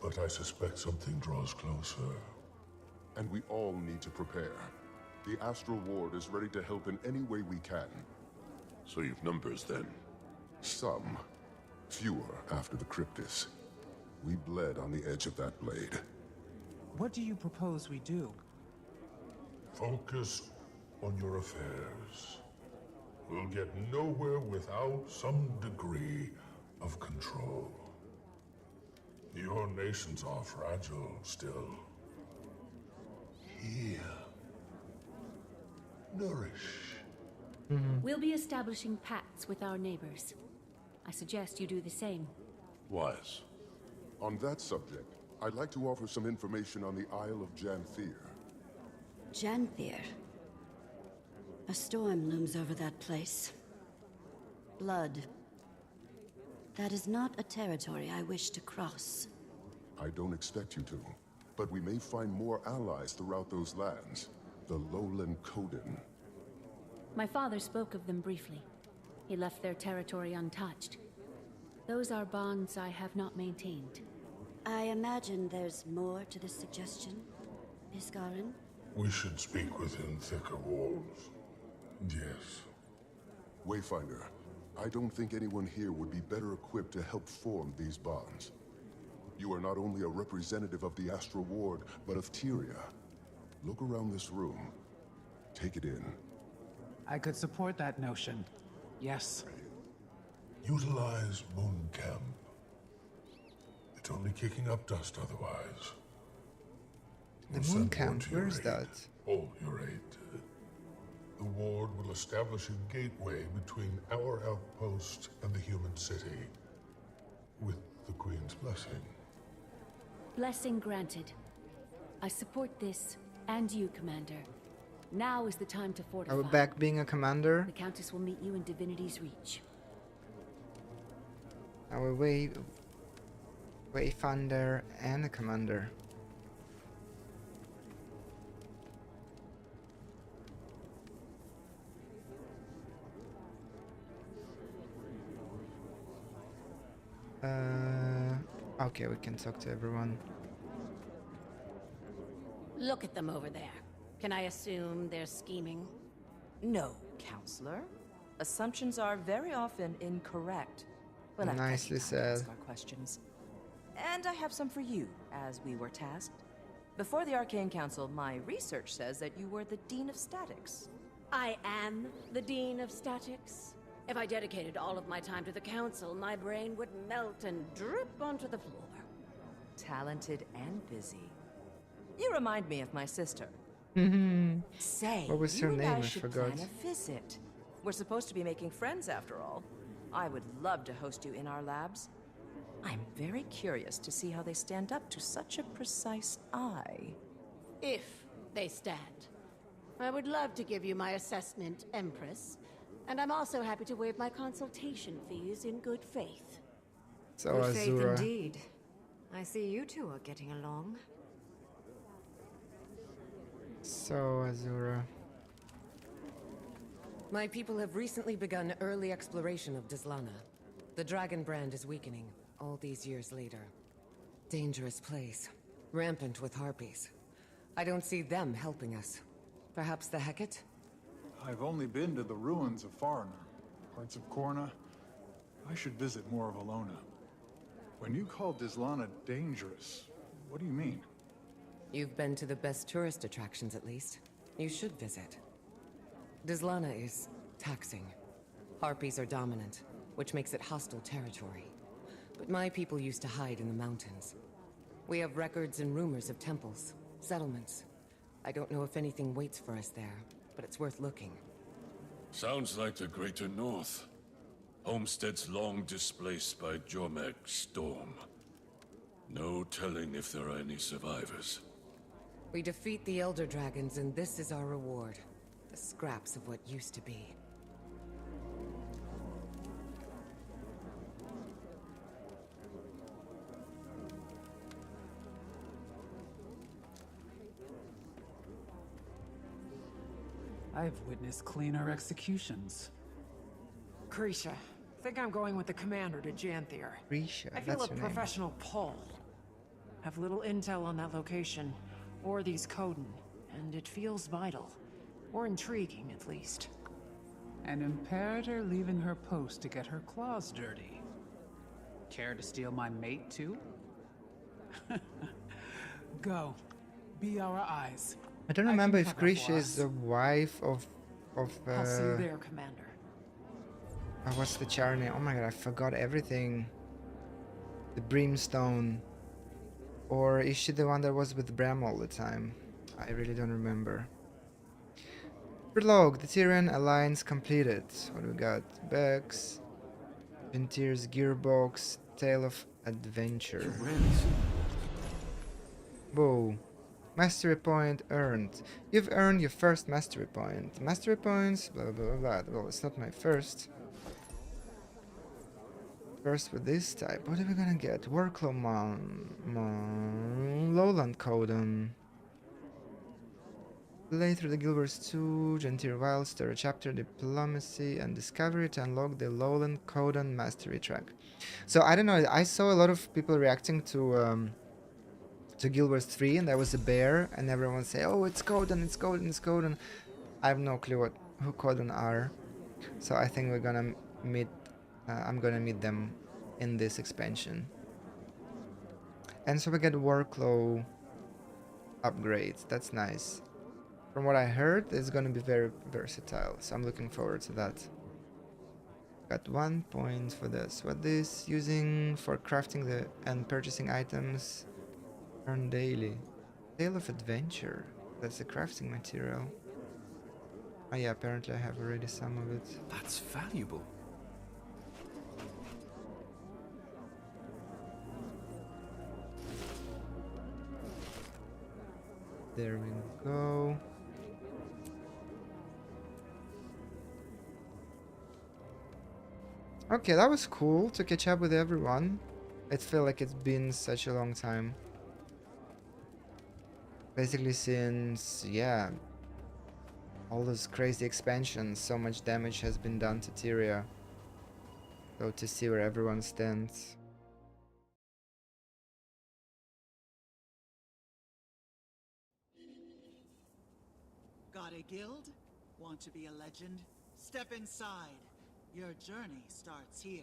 but I suspect something draws closer. And we all need to prepare. The Astral Ward is ready to help in any way we can. So you've numbers then? Some. Fewer after the Cryptus. We bled on the edge of that blade. What do you propose we do? Focus on your affairs. We'll get nowhere without some degree of control. Your nations are fragile still. Heal. Nourish. We'll be establishing pacts with our neighbors. I suggest you do the same. Wise. On that subject, I'd like to offer some information on the Isle of Janthir. Janthir. A storm looms over that place. Blood. That is not a territory I wish to cross. I don't expect you to, but we may find more allies throughout those lands. The Lowland Coden. My father spoke of them briefly. He left their territory untouched. Those are bonds I have not maintained. I imagine there's more to this suggestion, Iskarin? We should speak within thicker walls. Yes. Wayfinder, I don't think anyone here would be better equipped to help form these bonds. You are not only a representative of the Astral Ward, but of Tyria. Look around this room. Take it in. I could support that notion. Yes. Utilize Moon Camp. It's only kicking up dust otherwise. The We'll Moon send Camp, word to your where's aid. that? Oh, your aid. The Ward will establish a gateway between our outpost and the human city. With the Queen's blessing. Blessing granted. I support this, and you, Commander. Now is the time to fortify. Are we back being a commander? The Countess will meet you in Divinity's Reach. Now we're Wayfinder and a commander. Okay, we can talk to everyone. Look at them over there. Can I assume they're scheming? No, Counselor. Assumptions are very often incorrect. We'll have Nicely plenty of time to said. ask our questions. And I have some for you, as we were tasked. Before the Arcane Council, my research says that you were the Dean of Statics. I am the Dean of Statics. If I dedicated all of my time to the Council, my brain would melt and drip onto the floor. Talented and busy. You remind me of my sister. Say, What was you her and name? I should forgot. plan a visit. We're supposed to be making friends after all. I would love to host you in our labs. I'm very curious to see how they stand up to such a precise eye. If they stand. I would love to give you my assessment, Empress, And I'm also happy to waive my consultation fees in good faith. So Good faith Azura. indeed. I see you two are getting along. So Azura. My people have recently begun early exploration of Dislana. The dragon brand is weakening, all these years later. Dangerous place. Rampant with harpies. I don't see them helping us. Perhaps the Hecate? I've only been to the ruins of Foreigner, parts of Korna. I should visit more of Alona. When you call Dislana dangerous, what do you mean? You've been to the best tourist attractions at least. You should visit. Dislana is taxing. Harpies are dominant, which makes it hostile territory. But my people used to hide in the mountains. We have records and rumors of temples, settlements. I don't know if anything waits for us there, but it's worth looking. Sounds like the Greater North. Homesteads long displaced by Jormag's storm. No telling if there are any survivors. We defeat the Elder Dragons, and this is our reward. The scraps of what used to be. I've witnessed cleaner executions. Krisha, think I'm going with the commander to Janthir. Risha, I feel that's a your name. professional pull. Have little intel on that location, or these Coden, and it feels vital. Or intriguing, at least. An Imperator leaving her post to get her claws dirty. Care to steal my mate, too? Go. Be our eyes. I don't I remember can if cover Grisha for is us. the wife of I'll see you there, Commander. what's the char name? Oh my god, I forgot everything. The Brimstone. Or is she the one that was with Bram all the time? I really don't remember. Prologue, the Tyrian Alliance completed. What do we got? Bex, Janthir's Gearbox, Tale of Adventure. Whoa. Mastery point earned. You've earned your first mastery point. Mastery points, blah blah blah. Well, it's not my first. First with this type. What are we gonna get? Worklow Lowland Codon. Play through the Guild Wars 2, Janthir Wildstar, chapter Diplomacy and Discovery to unlock the Lowland Codon Mastery track. So I don't know. I saw a lot of people reacting to Guild Wars 3, and there was a bear, and everyone would say, "Oh, it's Codon, it's Codon, it's Codon." I have no clue who Codon are, so I think we're gonna meet. I'm gonna meet them in this expansion. And so we get workload upgrades. That's nice. From what I heard, it's gonna be very versatile, so I'm looking forward to that. Got 1 point for this. What this using for crafting the and purchasing items? Earn daily. Tale of Adventure. That's the crafting material. Oh yeah, apparently I have already some of it. That's valuable. There we go. Okay, that was cool to catch up with everyone. It felt like it's been such a long time. Basically since, yeah, all those crazy expansions, so much damage has been done to Tyria. So to see where everyone stands. Got a guild? Want to be a legend? Step inside. Your journey starts here.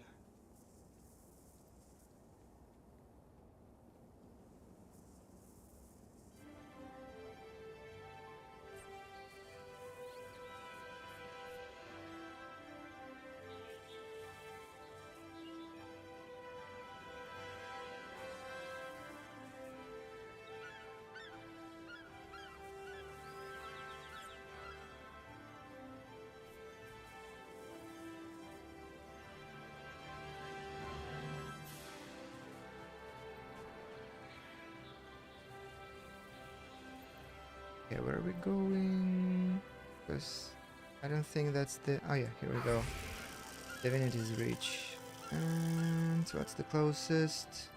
Okay, where are we going? Because I don't think that's the... Oh yeah, here we go. Divinity's Reach. And what's the closest?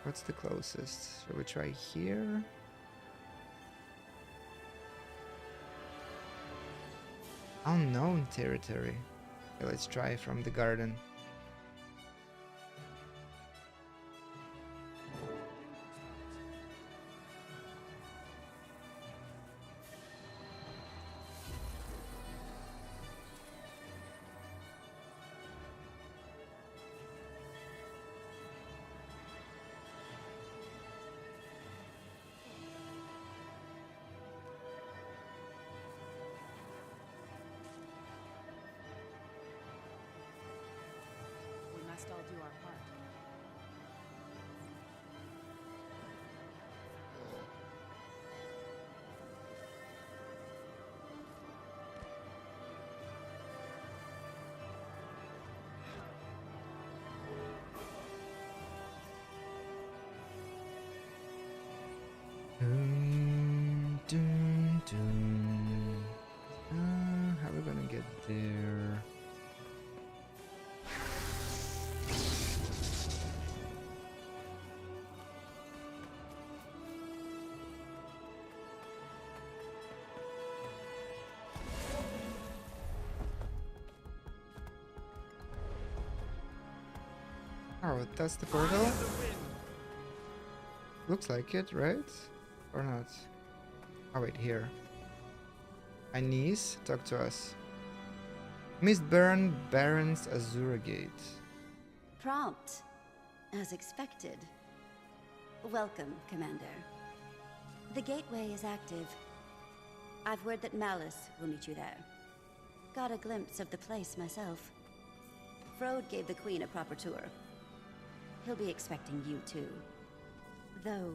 What's the closest? Shall we try here? Unknown territory. Okay, let's try from the garden. We must all do our part. Dun, dun. How are we gonna get there? Oh, that's the portal? Looks like it, right? Or not? Oh wait, here. Anise, talk to us. Mistburn, Baron's Azura Gate. Prompt, as expected. Welcome, Commander. The gateway is active. I've word that Malice will meet you there. Got a glimpse of the place myself. Frode gave the Queen a proper tour. He'll be expecting you too. Though,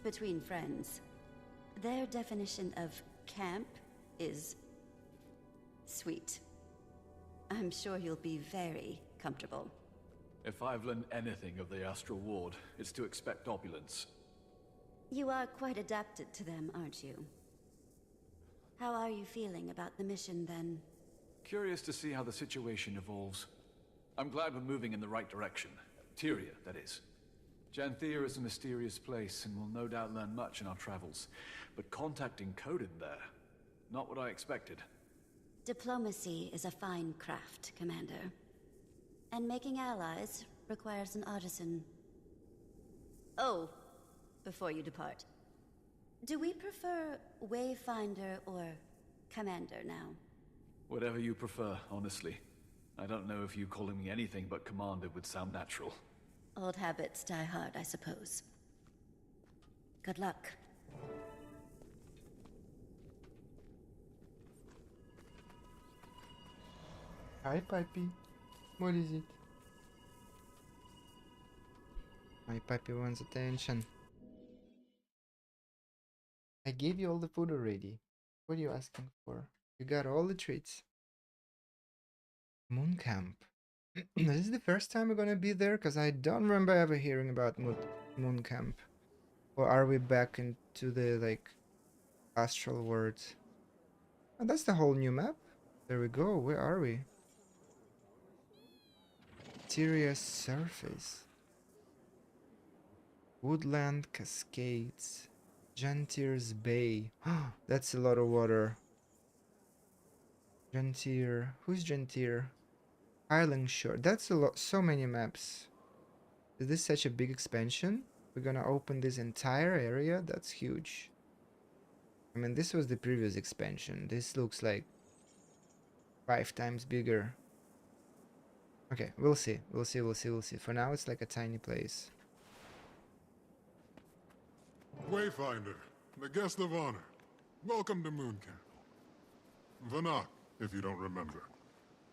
between friends, their definition of camp is sweet. I'm sure you'll be very comfortable. If I've learned anything of the Astral Ward, it's to expect opulence. You are quite adapted to them, aren't you? How are you feeling about the mission, then? Curious to see how the situation evolves. I'm glad we're moving in the right direction. Tyria, that is. Janthir is a mysterious place, and we'll no doubt learn much in our travels. But contacting Coden there, not what I expected. Diplomacy is a fine craft, Commander. And making allies requires an artisan. Oh, before you depart, do we prefer Wayfinder or Commander now? Whatever you prefer, honestly. I don't know if you calling me anything but Commander would sound natural. Old habits die hard, I suppose. Good luck. Hi, Pipey. What is it? My Pipey wants attention. I gave you all the food already. What are you asking for? You got all the treats. Moon Camp. This is the first time we're gonna be there, because I don't remember ever hearing about Moon Camp. Or are we back into the, like, astral world? Oh, that's the whole new map. There we go. Where are we? Tyria's surface. Woodland Cascades. Janthir's Bay. That's a lot of water. Janthir. Who's Janthir? Island Shore. That's a lot. So many maps. Is this such a big expansion? We're gonna open this entire area? That's huge. I mean, this was the previous expansion. This looks like 5 times bigger. Okay, we'll see. We'll see, we'll see, we'll see. For now, it's like a tiny place. Wayfinder, the guest of honor. Welcome to Moon Camp. Vanak, if you don't remember.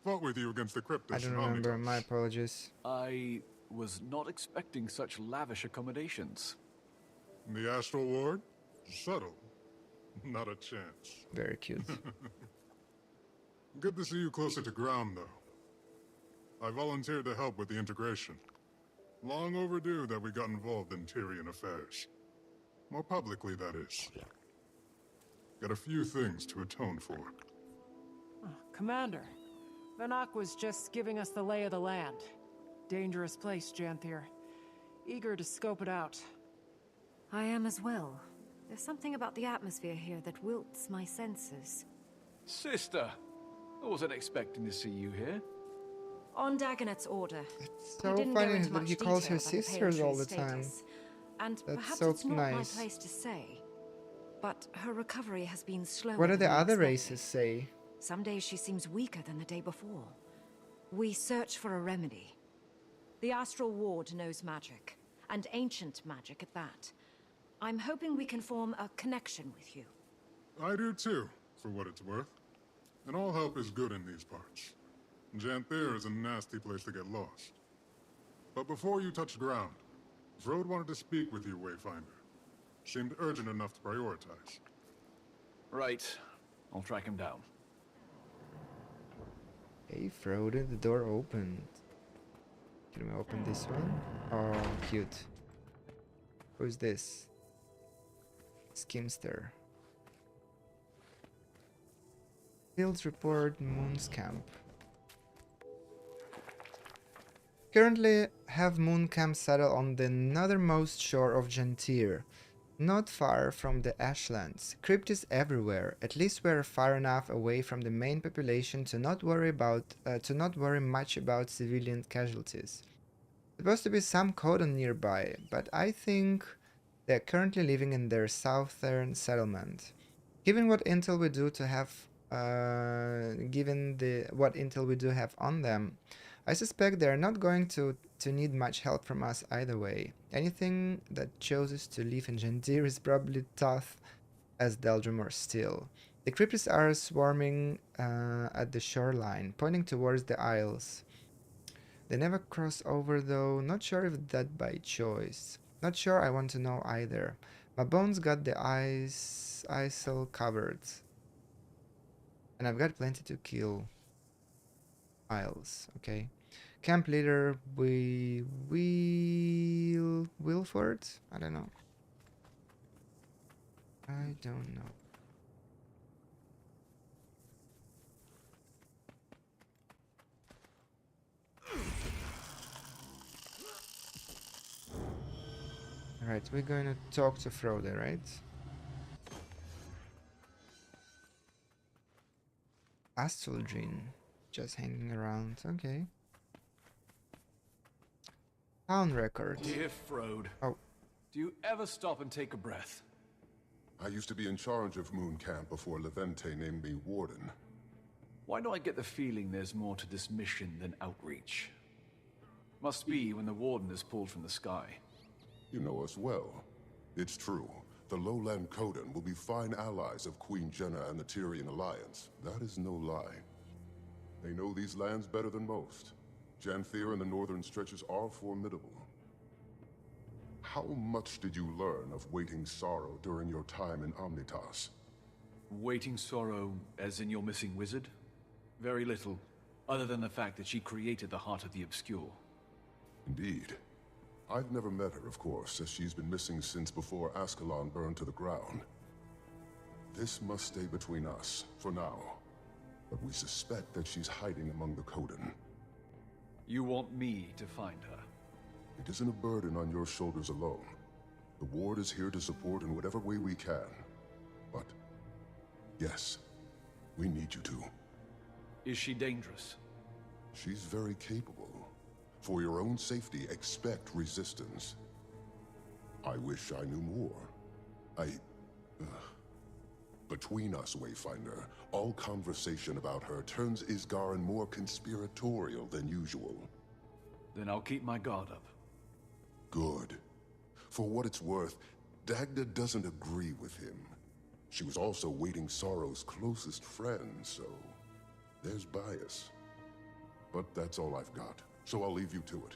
Fought with you against the Cryptus. I don't remember. My apologies. I was not expecting such lavish accommodations. The Astral Ward? Subtle. Not a chance. Very cute. Good to see you closer to ground, though. I volunteered to help with the integration. Long overdue that we got involved in Tyrian affairs. More publicly, that is. Got a few things to atone for. Oh, Commander, Vanak was just giving us the lay of the land. Dangerous place, Janthir. Eager to scope it out. I am as well. There's something about the atmosphere here that wilts my senses. Sister! I wasn't expecting to see you here. On Dagonet's order. It's so funny that he calls her sisters all the time. And That's perhaps so it's not nice. my place to say, but her recovery has been slower. What do the than I other expected. races say? Some days she seems weaker than the day before. We search for a remedy. The Astral Ward knows magic, and ancient magic at that. I'm hoping we can form a connection with you. I do too, for what it's worth. And all help is good in these parts. Janthir is a nasty place to get lost. But before you touch ground, Frode wanted to speak with you, Wayfinder. Seemed urgent enough to prioritize. Right. I'll track him down. Hey Frode, the door opened. Can we open this one? Oh, cute. Who's this? Skimster. Fields report Moon's camp. Currently have Moon camp settled on the northernmost shore of Janthir, not far from the Ashlands. Cryptids everywhere. At least we're far enough away from the main population to not worry much about civilian casualties. Supposed to be some codon nearby, but I think they're currently living in their southern settlement. Given what intel we do have on them, I suspect they're not going to need much help from us either way. Anything that chooses to live in Janthir is probably tough as Deldrim or Steel. The cryptids are swarming at the shoreline, pointing towards the isles. They never cross over though, not sure if that by choice. Not sure I want to know either. My bones got the isle covered. And I've got plenty to kill. Isles, okay. Camp leader, Wilford? I don't know. I don't know. Alright, we're going to talk to Frode, right? Astraldrine. Just hanging around, okay. Town record. Dear Frode. Oh. Do you ever stop and take a breath? I used to be in charge of Moon Camp before Levente named me Warden. Why do I get the feeling there's more to this mission than outreach? Must be when the Warden is pulled from the sky. You know us well. It's true. The Lowland Codan will be fine allies of Queen Jenna and the Tyrian Alliance. That is no lie. They know these lands better than most. Janthir and the northern stretches are formidable. How much did you learn of Waiting Sorrow during your time in Omnitas? Waiting Sorrow, as in your missing wizard? Very little, other than the fact that she created the Heart of the Obscure. Indeed. I've never met her, of course, as she's been missing since before Ascalon burned to the ground. This must stay between us, for now. But we suspect that she's hiding among the Codan. You want me to find her? It isn't a burden on your shoulders alone. The Ward is here to support in whatever way we can. But, yes, we need you to. Is she dangerous? She's very capable. For your own safety, expect resistance. I wish I knew more. Between us, Wayfinder, all conversation about her turns Isgaran more conspiratorial than usual. Then I'll keep my guard up. Good. For what it's worth, Dagda doesn't agree with him. She was also Waiting Sorrow's closest friend, so there's bias. But that's all I've got, so I'll leave you to it.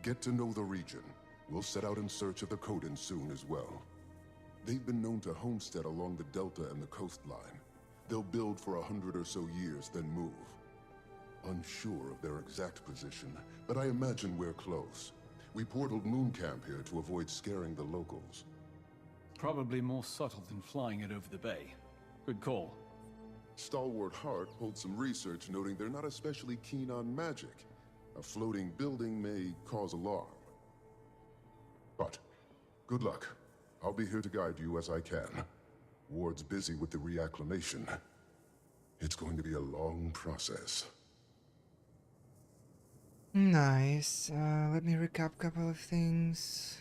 Get to know the region. We'll set out in search of the Codan soon as well. They've been known to homestead along the delta and the coastline. They'll build for 100 or so years, then move. Unsure of their exact position, but I imagine we're close. We portaled Moon Camp here to avoid scaring the locals. Probably more subtle than flying it over the bay. Good call. Stalwart Hart holds some research noting they're not especially keen on magic. A floating building may cause alarm. But good luck. I'll be here to guide you as I can. Ward's busy with the reacclimation. It's going to be a long process. Nice. Let me recap a couple of things.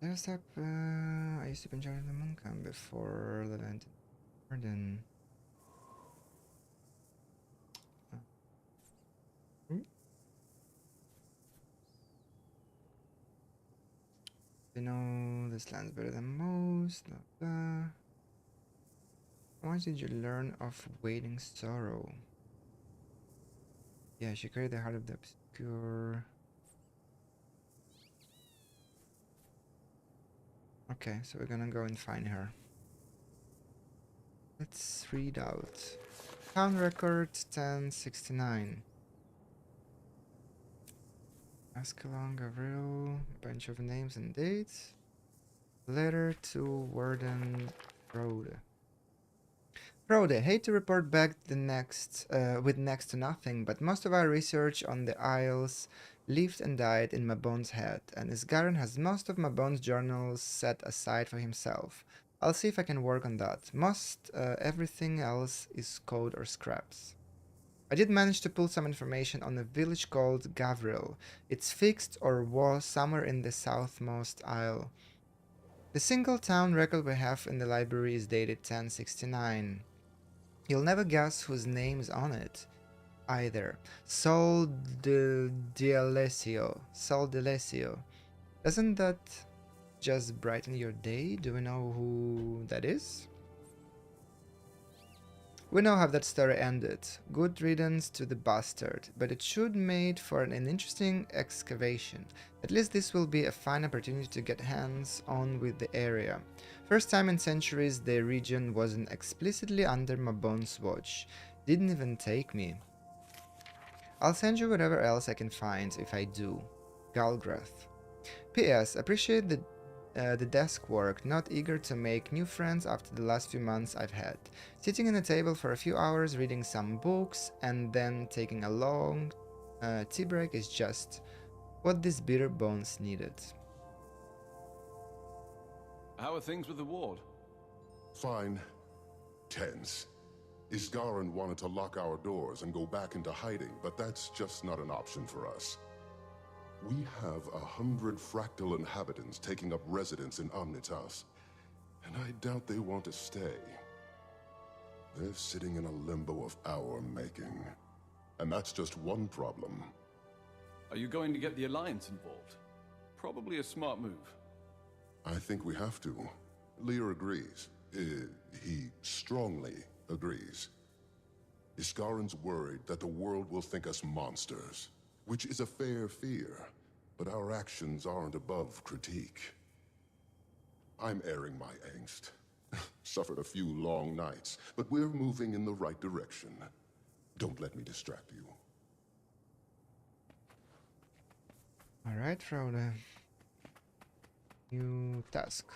There's up. I used to be in charge of the moon camp before the land in Jordan. You know this land's better than most. Blah, blah. How much did you learn of waiting sorrow? Yeah, she carried the heart of the obscure. Okay, so we're gonna go and find her. Let's read out. Town record 1069. Ascalon, Gavril, bunch of names and dates. Letter to Warden Frode. Frode, hate to report back the next with next to nothing, but most of our research on the Isles lived and died in Mabon's head, and Isgarin has most of Mabon's journals set aside for himself. I'll see if I can work on that. Most everything else is code or scraps. I did manage to pull some information on a village called Gavril. It's fixed or was somewhere in the southmost isle. The single town record we have in the library is dated 1069. You'll never guess whose name is on it either. Sol D'Alessio. Sol D'Alessio. Doesn't that just brighten your day? Do we know who that is? We know how that story ended. Good riddance to the bastard, but it should made for an interesting excavation. At least this will be a fine opportunity to get hands on with the area. First time in centuries the region wasn't explicitly under Mabon's watch. Didn't even take me. I'll send you whatever else I can find if I do. Galgrath. P.S. Appreciate the desk work, not eager to make new friends after the last few months I've had. Sitting in a table for a few hours reading some books and then taking a long tea break is just what these bitter bones needed. How are things with the ward? Fine. Tense. Isgarin wanted to lock our doors and go back into hiding, but that's just not an option for us. We have 100 fractal inhabitants taking up residence in Omnitas, and I doubt they want to stay. They're sitting in a limbo of our making, and that's just one problem. Are you going to get the Alliance involved? Probably a smart move. I think we have to. Lear agrees. He strongly agrees. Isgarin's worried that the world will think us monsters, which is a fair fear, but our actions aren't above critique. I'm airing my angst. Suffered a few long nights, but we're moving in the right direction. Don't let me distract you. Alright, Frode. New task.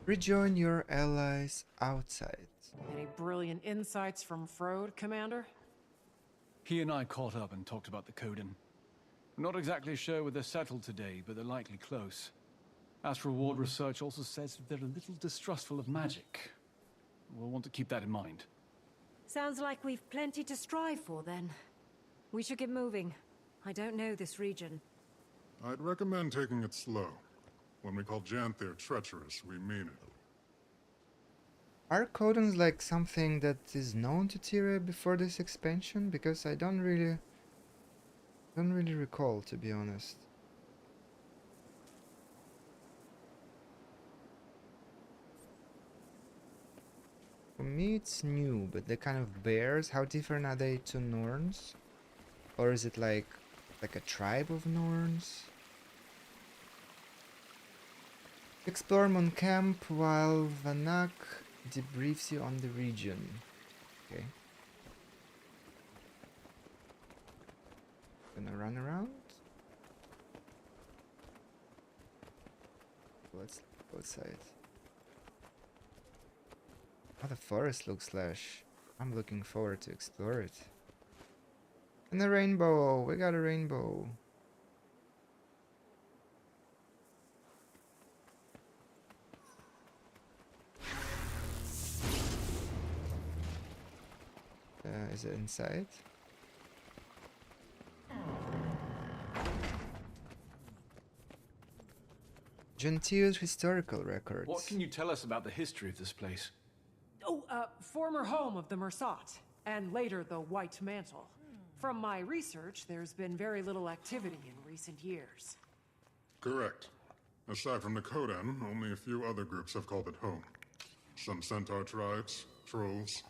Rejoin your allies outside. Any brilliant insights from Frode, Commander? He and I caught up and talked about the Coden. We're not exactly sure where they're settled today, but they're likely close. Astral Ward research also says they're a little distrustful of magic. We'll want to keep that in mind. Sounds like we've plenty to strive for then. We should get moving. I don't know this region. I'd recommend taking it slow. When we call Janthir treacherous, we mean it. Are codons like something that is known to Tyria before this expansion? Because I don't really recall, to be honest. For me it's new, but the kind of bears, how different are they to Norns? Or is it like a tribe of Norns? Explore Moon Camp while Vanak debriefs you on the region. Okay. Gonna run around. Let's go outside. How the forest looks lush. I'm looking forward to explore it. And a rainbow! We got a rainbow! Is it inside? Janthir's historical records. What can you tell us about the history of this place? Oh, former home of the Mersat, and later the White Mantle. From my research, there's been very little activity in recent years. Correct. Aside from the Kodan, only a few other groups have called it home. Some centaur tribes, trolls,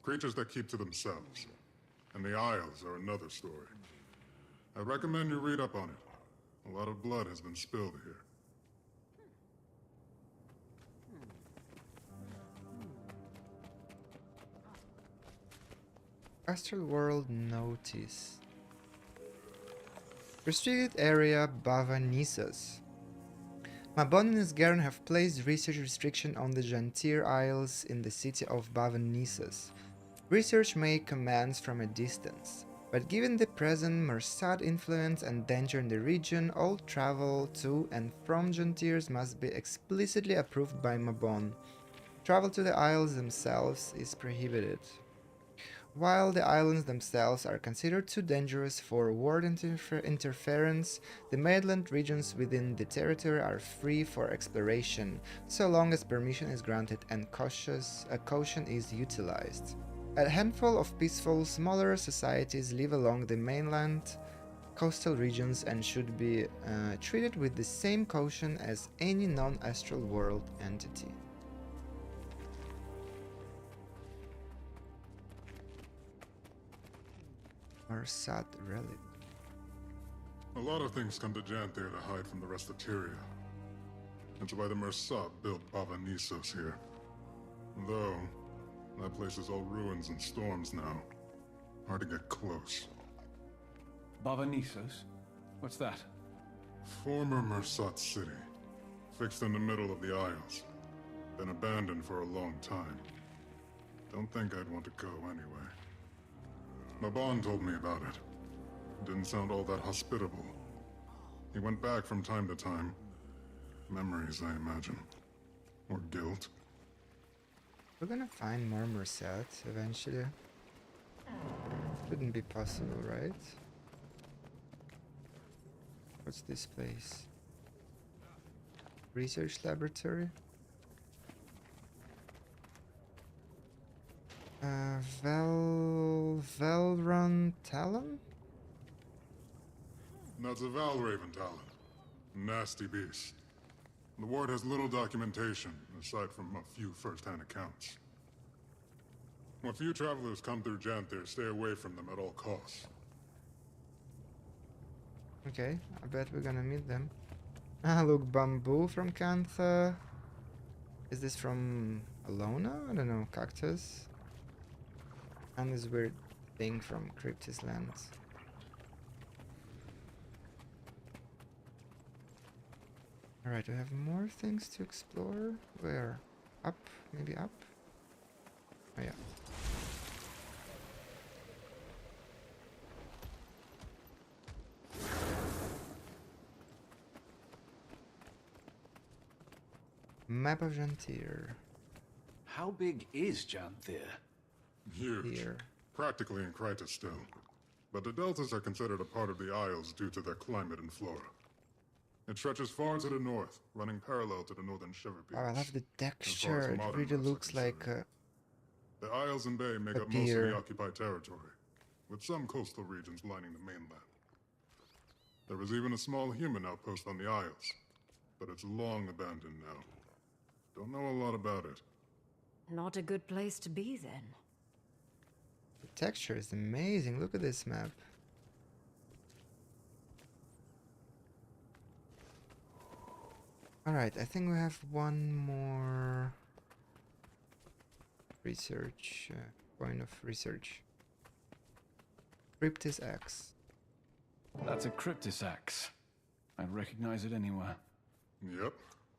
creatures that keep to themselves. And the Isles are another story. I recommend you read up on it. A lot of blood has been spilled here. Astral World Notice. Restricted Area Bavanisas. Mabon and his Garen have placed research restriction on the Janthir Isles in the city of Bavanisas. Research may commence from a distance, but given the present Mersat influence and danger in the region, all travel to and from Janthirs must be explicitly approved by Mabon. Travel to the isles themselves is prohibited. While the islands themselves are considered too dangerous for world interference, the mainland regions within the territory are free for exploration, so long as permission is granted and caution is utilized. A handful of peaceful, smaller societies live along the mainland coastal regions and should be treated with the same caution as any non-astral world entity. Mersat relic. A lot of things come to Janthir to hide from the rest of Tyria. That's why the Mersat built Bavanissos here. Though, that place is all ruins and storms now. Hard to get close. Bavanissos? What's that? Former Mersat city. Fixed in the middle of the Isles. Been abandoned for a long time. Don't think I'd want to go anyway. Mabon told me about it. Didn't sound all that hospitable. He went back from time to time. Memories, I imagine. Or guilt. We're gonna find more Mersat eventually. Shouldn't be possible, right? What's this place? Research laboratory? Velrun Talon? That's a Valraven talent. Nasty beast. The ward has little documentation, aside from a few first-hand accounts. When few travelers come through Janthir, stay away from them at all costs. Okay, I bet we're gonna meet them. Ah, look, bamboo from Cantha. Is this from Alona? I don't know, cactus. And this weird thing from Cryptis Lands. Alright, we have more things to explore. Where? Up? Maybe up? Oh yeah. Map of Janthir. How big is Janthir? Huge. Here. Practically in Kryta still. But the deltas are considered a part of the Isles due to their climate and flora. It stretches far to the north, running parallel to the northern Shiver Peaks. Oh, I love the texture. It really looks like the Isles and Bay make a up most of deer. the occupied territory, with some coastal regions lining the mainland. There is even a small human outpost on the Isles, but it's long abandoned now. Don't know a lot about it. Not a good place to be, then. The texture is amazing. Look at this map. Alright, I think we have one more research point of research. Cryptis X. That's a cryptis axe. I'd recognize it anywhere. Yep.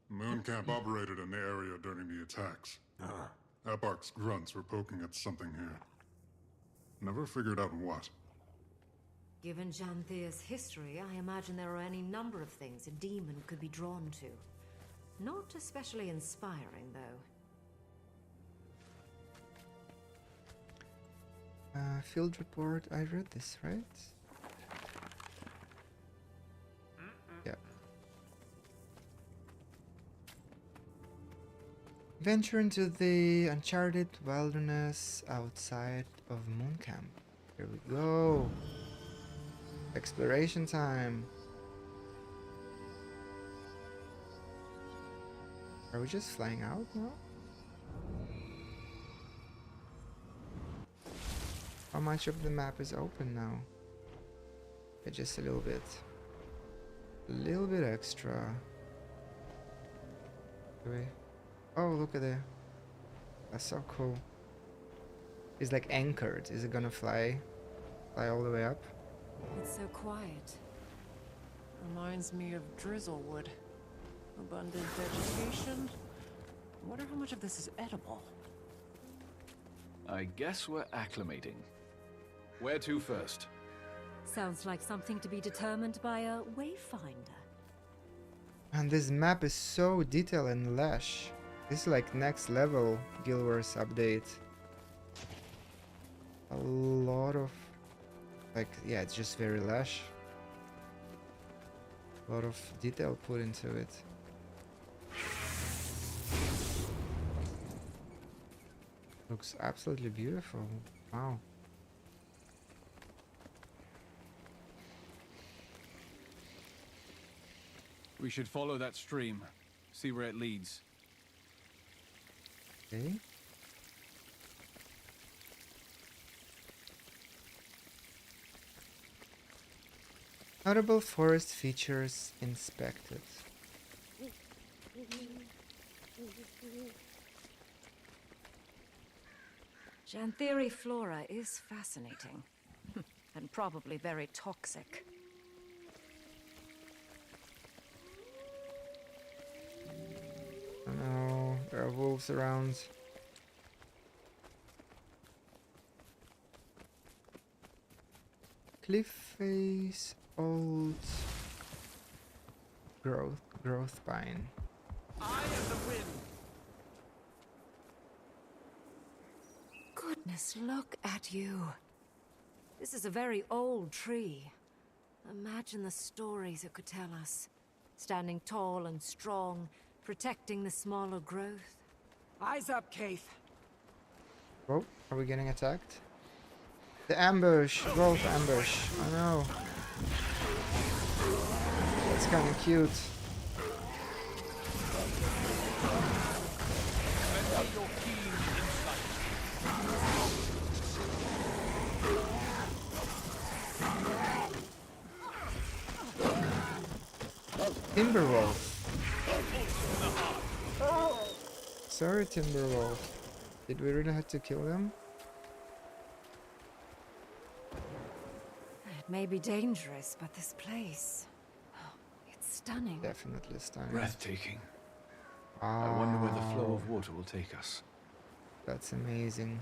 Moon Camp operated in the area during the attacks. Epoch's grunts were poking at something here. Never figured out what. Given Janthir's history, I imagine there are any number of things a demon could be drawn to. Not especially inspiring, though. Field report, I read this, right? Yeah. Venture into the uncharted wilderness outside of Moon Camp. Here we go. Exploration time. Are we just flying out now? How much of the map is open now? Okay, just a little bit. A little bit extra. Okay. Oh, look at it. That's so cool. It's like anchored. Is it gonna fly? Fly all the way up? It's so quiet. Reminds me of Drizzlewood. Abundant vegetation. I wonder how much of this is edible. I guess we're acclimating. Where to first? Sounds like something to be determined by a wayfinder. And this map is so detailed and lush. This is like next level Guild Wars update. A lot of like, yeah, it's just very lush. A lot of detail put into it. Looks absolutely beautiful. Wow. We should follow that stream. See where it leads. Okay. Notable forest features inspected. Janthiri flora is fascinating. And probably very toxic. Oh no, there are wolves around. Cliff face, old growth pine. I am the wind. Goodness, look at you. This is a very old tree. Imagine the stories it could tell us. Standing tall and strong, protecting the smaller growth. Eyes up, Keith. Oh, are we getting attacked? The ambush! Wolf ambush! Oh no! That's kinda cute. Timberwolf. Sorry, Timberwolf. Did we really have to kill them? It may be dangerous, but this place... it's stunning. Definitely stunning. Breathtaking. Wow. I wonder where the flow of water will take us. That's amazing.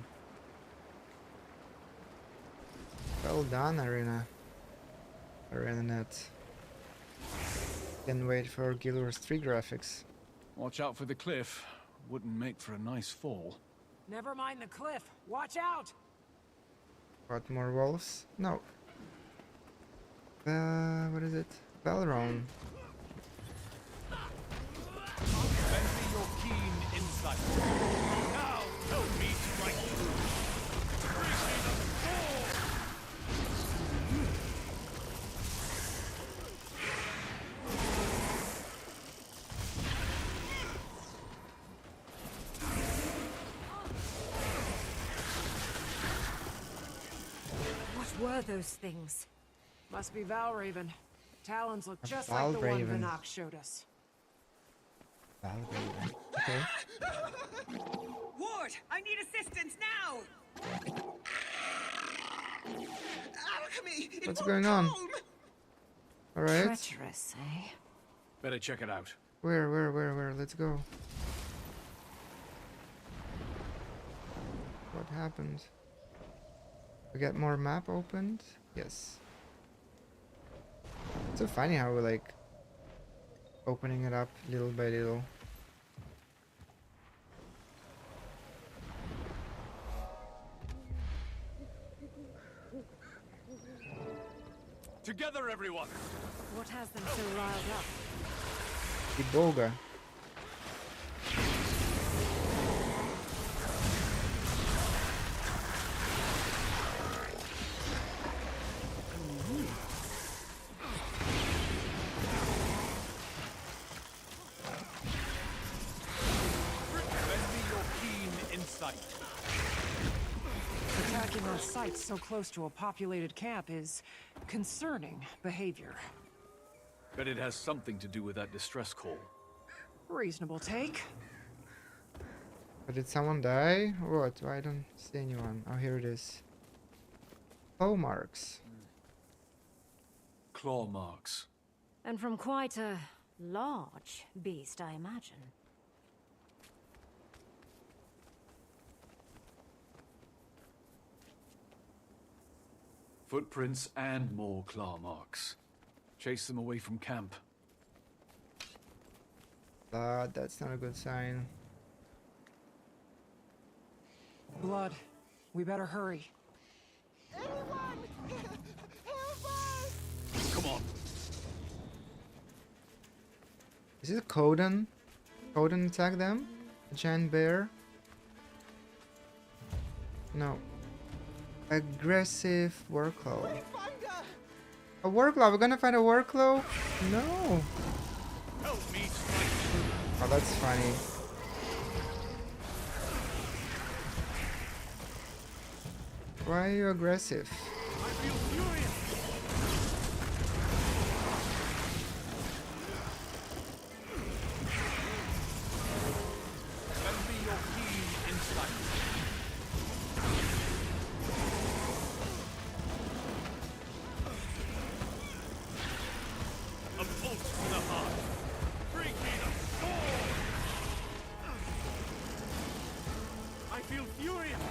Well done, ArenaNet. Can't wait for Guild Wars 3 graphics. Watch out for the cliff. Wouldn't make for a nice fall. Never mind the cliff. Watch out! What, more wolves? No. What is it? Valron. Fancy your keen insight. Now, tell me strike through. Appreciate us all. What were those things? Must be Valraven. Talons look just Valraven. like the one Vinok showed us. Valraven. Okay. Ward, I need assistance now! Alchemy! What's going on? Alright. Treacherous, eh? Better check it out. Where? Let's go. What happened? We got more map opened? Yes. It's so funny how we're like opening it up little by little. Together, everyone! What has them so riled up? Iboga. Lend me your keen insight. Attacking on sites so close to a populated camp is concerning behavior. Bet it has something to do with that distress call. Reasonable take. But did someone die? What? I don't see anyone. Oh, here it is. Claw marks. Claw marks. And from quite a large beast, I imagine. Footprints and more claw marks. Chase them away from camp. That's not a good sign. Blood. We better hurry. Come on. Is it Coden? Coden attack them? A giant bear? No. Aggressive workload. A workload? We're gonna find a workload? No. Help me. Oh, that's funny. Why are you aggressive? I feel furious. Lend me your keen insight. A bolt to the heart. Bring me the sword. I feel furious.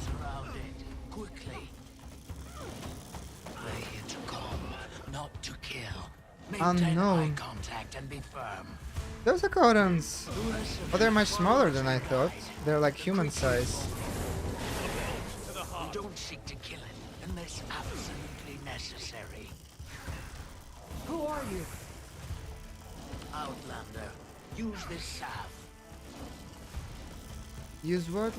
Surrounded. Quickly. We're here to come, not to kill. Maintain Unknown. eye contact and be firm. Those are Codons! Oh, they're much smaller than I thought. They're like human size. We don't seek to kill it unless absolutely necessary. Who are you? Outlander, use this salve. Use what?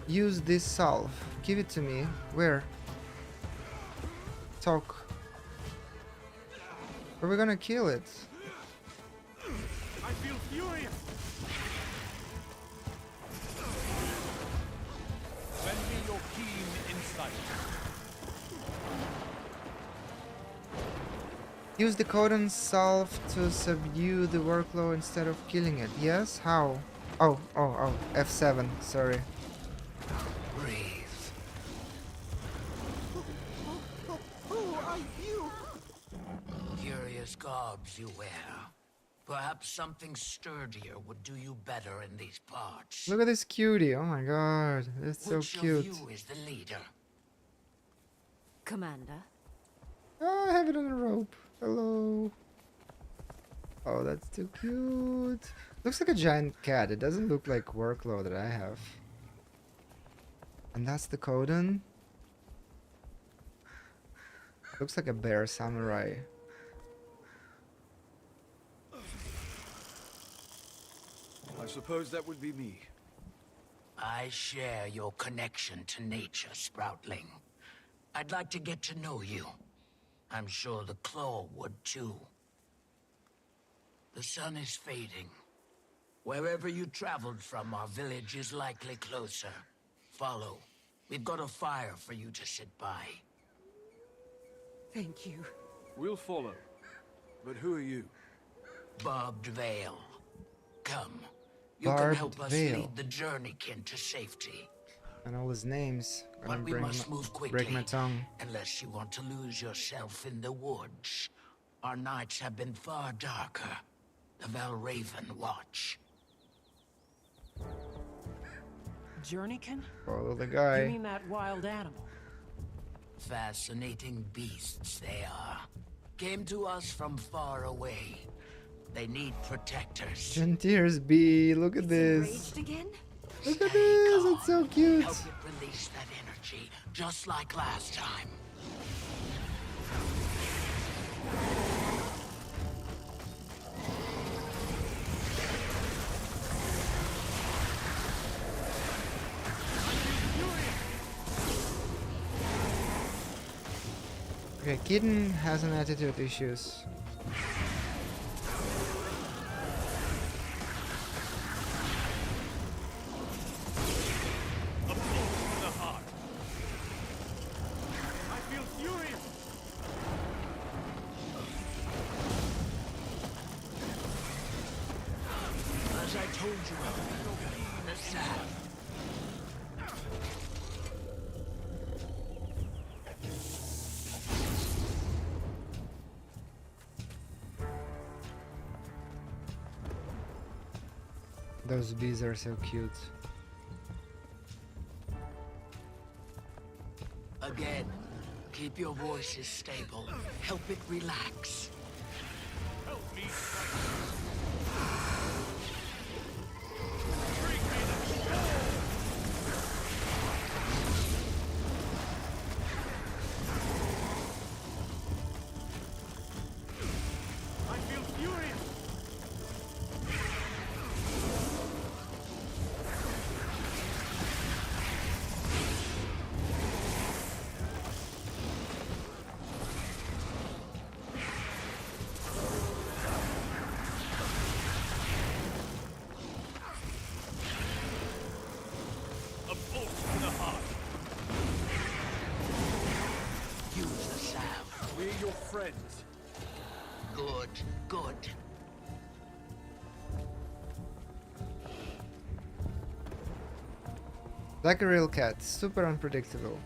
Use this salve. Give it to me. Where? Talk. Are we gonna kill it? I feel furious. Lend me your keen insight. Use the Codon salve to subdue the workload instead of killing it. Yes? How? Oh. F7. Sorry. Breathe. Who are you? Curious garbs you wear. Perhaps something sturdier would do you better in these parts. Look at this cutie. Oh my god. That's so Which cute. of you is the leader? Commander. Oh, I have it on a rope. Hello. Oh, that's too cute. Looks like a giant cat. It doesn't look like workload that I have. And that's the Codon. Looks like a bear samurai. I suppose that would be me. I share your connection to nature, Sproutling. I'd like to get to know you. I'm sure the Claw would too. The sun is fading. Wherever you traveled from, our village is likely closer. Follow. We've got a fire for you to sit by. Thank you. We'll follow. But who are you? Barbed Veil. Come. You can help us Veil. lead the journeykin to safety. And all his names. Gonna But we must move break quickly, my tongue. unless you want to lose yourself in the woods. Our nights have been far darker. The Valraven watch. Journeykin? Follow the guy. You mean that wild animal? Fascinating beasts they are. Came to us from far away. They need protectors. Janthir's bee. Look at this. Enraged again? Look at this. It's so cute. Help it release that energy, just like last time. Okay, Kitten has an attitude issues. A blow to the heart. I feel furious. As I told you, the sap. Those bees are so cute. Again, keep your voices stable. Help it relax. Help me. I feel furious. A bolt to the heart. Use the salve. We're your friends. Good, good. Like a real cat, super unpredictable.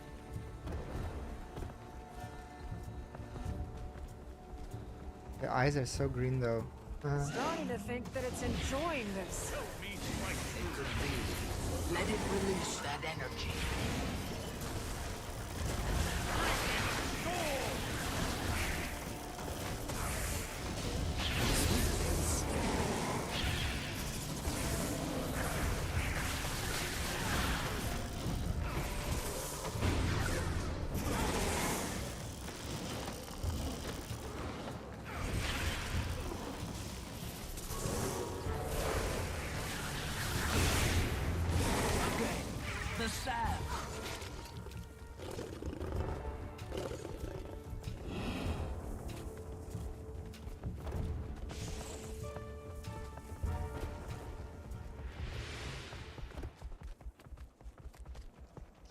The eyes are so green though. Starting to think that it's enjoying this. Let it release that energy. The salve.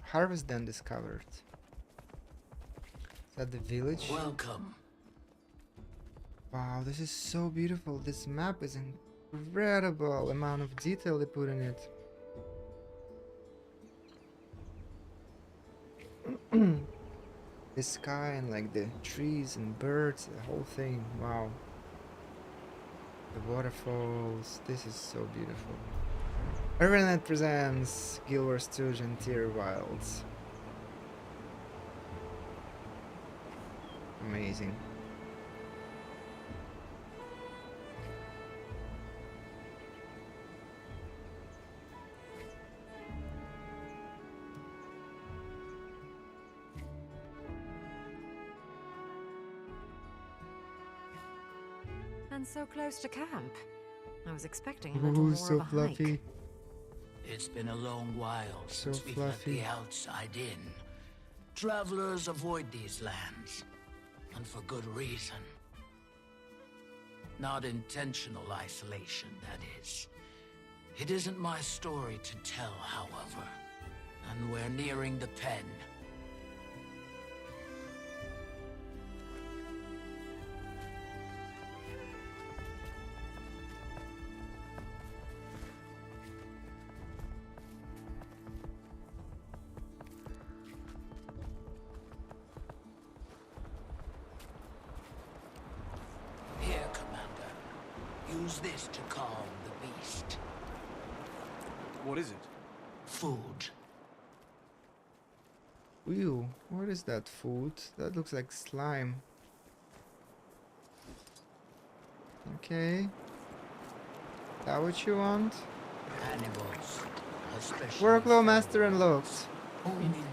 Harvest den discovered. Is that the village? Welcome. Wow, this is so beautiful. This map is incredible amount of detail they put in it. The sky and like the trees and birds, the whole thing. Wow. The waterfalls. This is so beautiful. Evernet presents Guild Wars 2 Janthir Wilds. Amazing. And so close to camp. I was expecting a little Ooh, more so of a hike. fluffy. It's been a long while So since we've let fluffy. the outside in. Travelers avoid these lands, and for good reason. Not intentional isolation, that is. It isn't my story to tell, however, and we're nearing the pen. Use this to calm the beast. What is it? Food. Ew, what is that food? That looks like slime. Okay. That what you want? Animals. Especially Workflow master unlocked.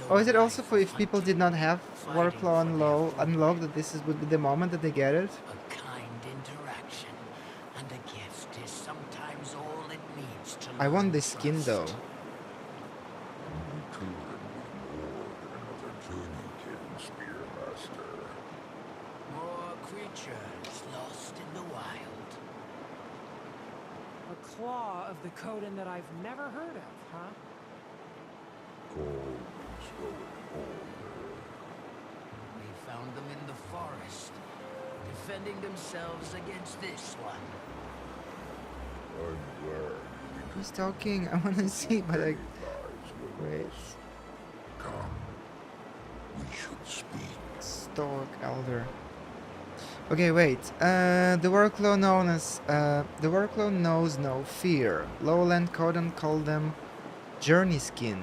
Oh, is it also for if people did not have workflow unlocked that this would be the moment that they get it? a kind interaction, and a gift is sometimes all it needs to I want learn this skin though. trust. More creatures lost in the wild. A claw of the Coden that I've never heard of, huh? We found them in the forest, defending themselves against this one. Who's talking? I wanna see, but like, wait. We should speak. Stoic Elder. Okay, wait. The workflow knows no fear. Lowland Coden call them Journeykin,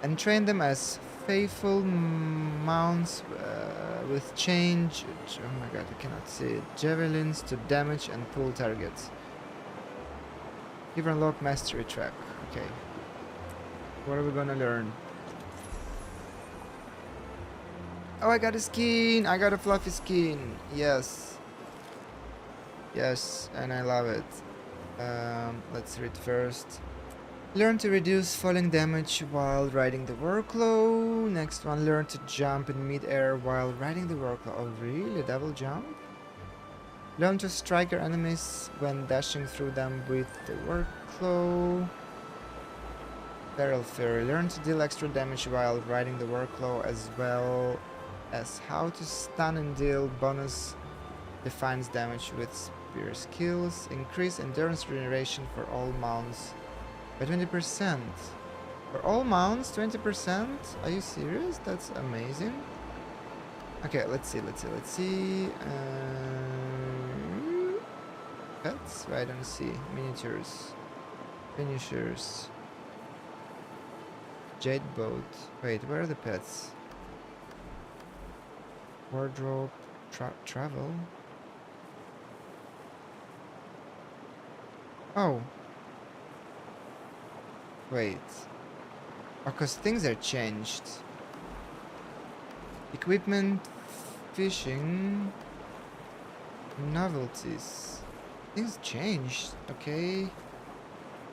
and train them as faithful mounts with change. Oh my god, I cannot see it. Javelins to damage and pull targets. Give unlock mastery track. Okay. What are we gonna learn? Oh, I got a skin! I got a fluffy skin! Yes. Yes, and I love it. Let's read first. Learn to reduce falling damage while riding the workflow. Next one, learn to jump in mid-air while riding the workflow. Oh really? Double jump? Learn to strike your enemies when dashing through them with the workflow. Feral Fury. Learn to deal extra damage while riding the workflow, as well as how to stun and deal bonus defines damage with spear skills. Increase endurance regeneration for all mounts by 20%. For all mounts, 20%? Are you serious? That's amazing. Okay, let's see. Pets? I don't see. Miniatures. Finishers. Jade boat. Wait, where are the pets? Wardrobe. Travel. Oh. Wait. Oh, cause things are changed. Equipment. Fishing. Novelties. Things changed. Okay.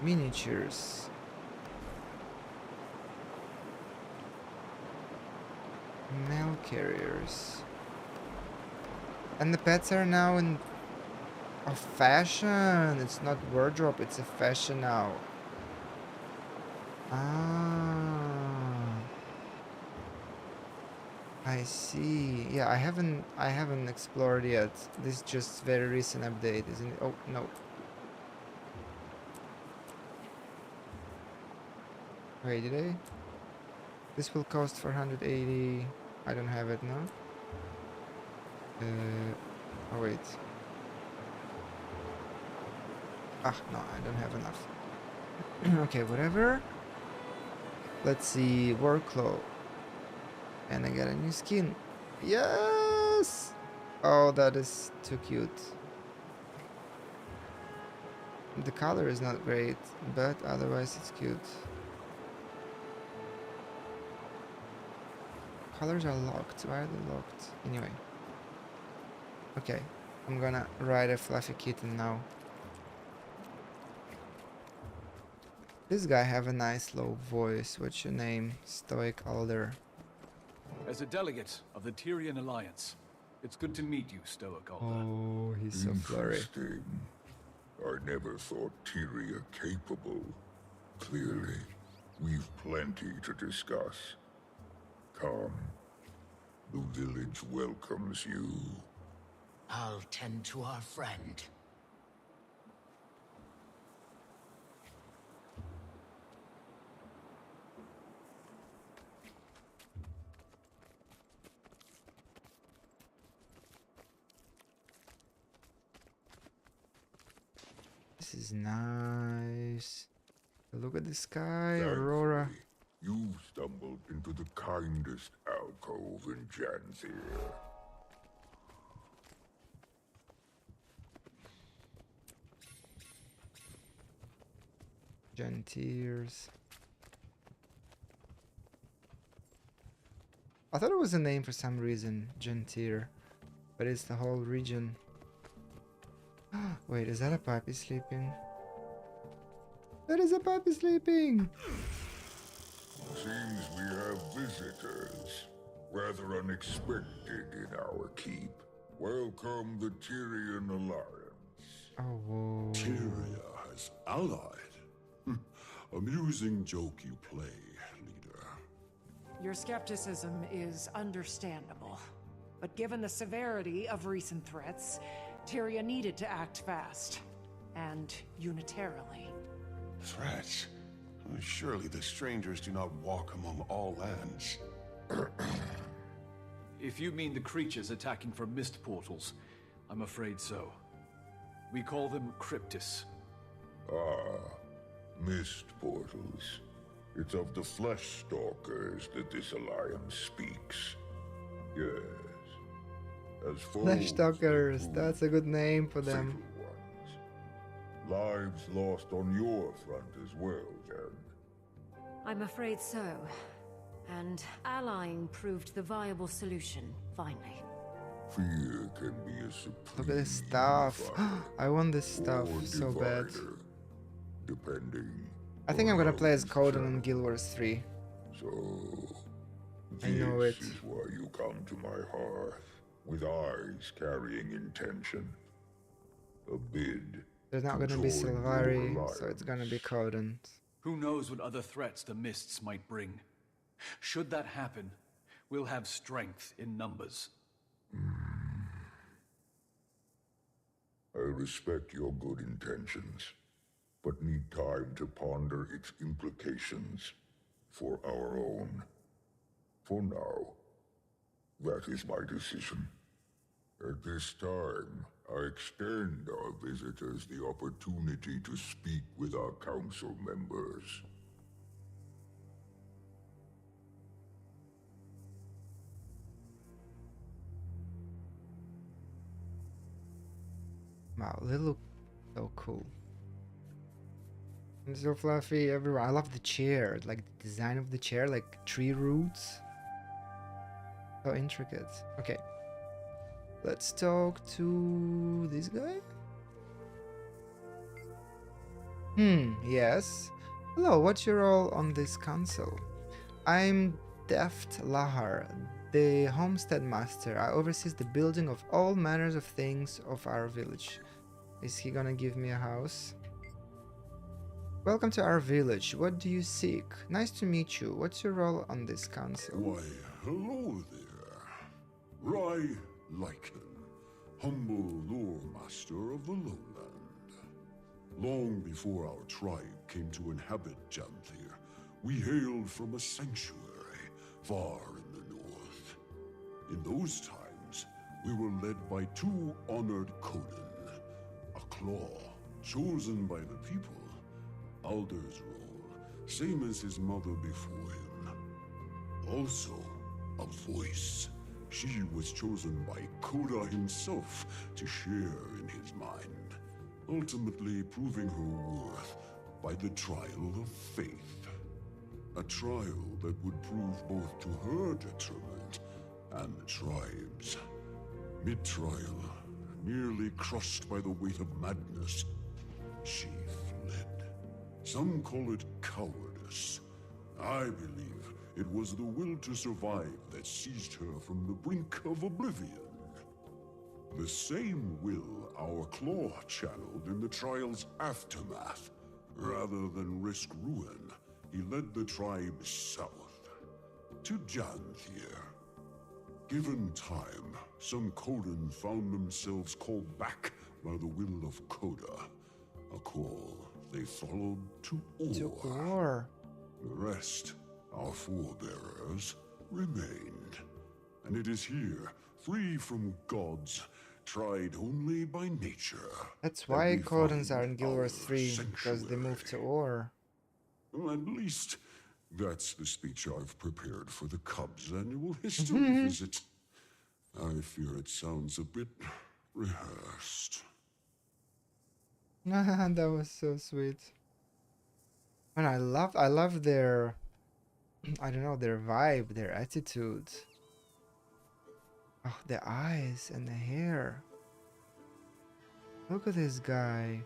Miniatures. Mail carriers. And the pets are now in a fashion. It's not wardrobe, it's a fashion now. Ah, I see. Yeah, I haven't explored yet. This is just very recent update, isn't it? Oh no. Wait, did I? This will cost 480. I don't have it now. Oh wait. Ah, no, I don't have enough. Okay, whatever. Let's see, workflow. And I got a new skin. Yes! Oh, that is too cute. The color is not great, but otherwise it's cute. Colors are locked. Why are they locked? Anyway. Okay, I'm gonna ride a fluffy kitten now. This guy have a nice low voice. What's your name? Stoic Elder. As a delegate of the Tyrian Alliance, it's good to meet you, Stoic Elder. Oh, he's so flurry. Interesting. I never thought Tyria capable. Clearly, we've plenty to discuss. Come. The village welcomes you. I'll tend to our friend. This is nice. Look at the sky, Aurora. You've stumbled into the kindest alcove in Janthir. Janthirs. I thought it was a name for some reason, Janthir, but it's the whole region. Wait, is that a puppy sleeping? That is a puppy sleeping! Seems we have visitors. Rather unexpected in our keep. Welcome the Tyrian Alliance. Oh, whoa. Tyria has allied. Amusing joke you play, leader. Your skepticism is understandable. But given the severity of recent threats, Tyria needed to act fast. And unitarily. Threats? Surely the strangers do not walk among all lands. If you mean the creatures attacking from mist portals, I'm afraid so. We call them Cryptis. Ah, mist portals. It's of the flesh stalkers that this alliance speaks. Yes. As Flesh stalkers, that's a good name for them. Lives lost on your front as well, Jen. I'm afraid so. And allying proved the viable solution, finally. Fear can be a supreme Look at this stuff. unifier I want this stuff or so bad. divider, depending I think I'm on gonna how play as it's Coden in channeled. Guild Wars 3. So, I know this it. is why you come to my hearth, with eyes carrying intention. A bid. There's not to gonna be join your Sylvari, alliance. so it's gonna be Coden. Who knows what other threats the mists might bring? Should that happen, we'll have strength in numbers. I respect your good intentions, but need time to ponder its implications for our own. For now, that is my decision. At this time, I extend our visitors the opportunity to speak with our council members. Wow, they look so cool. And so fluffy everywhere. I love the chair, like the design of the chair, like tree roots. So intricate. Okay. Let's talk to this guy. Yes. Hello, what's your role on this council? I'm Deft Lahar, the homestead master. I oversee the building of all manners of things of our village. Is he gonna give me a house? Welcome to our village. What do you seek? Nice to meet you. What's your role on this council? Why, hello there. Rai Lycan, humble lore master of the lowland. Long before our tribe came to inhabit Janthir, we hailed from a sanctuary far in the north. In those times, we were led by two honored Coden, a claw chosen by the people, Alder's role, same as his mother before him. Also, a voice. She was chosen by Koda himself to share in his mind, ultimately proving her worth by the trial of faith. A trial that would prove both to her detriment and the tribe's. Mid-trial, nearly crushed by the weight of madness, she fled. Some call it cowardice. I believe it was the will to survive that seized her from the brink of oblivion. The same will our claw channeled in the trial's aftermath. Rather than risk ruin, he led the tribe south, to Janthir. Given time, some Coden found themselves called back by the will of Koda. A call they followed to Or. The rest, our forebearers, remained. And it is here, free from gods, tried only by nature. That's that why we Cordons find are in Guild our Wars 3, because they moved to Ore. Well, at least that's the speech I've prepared for the Cubs' annual history visit. I fear it sounds a bit rehearsed. That was so sweet. And I love their, I don't know, their vibe, their attitude. Oh, the eyes and the hair. Look at this guy.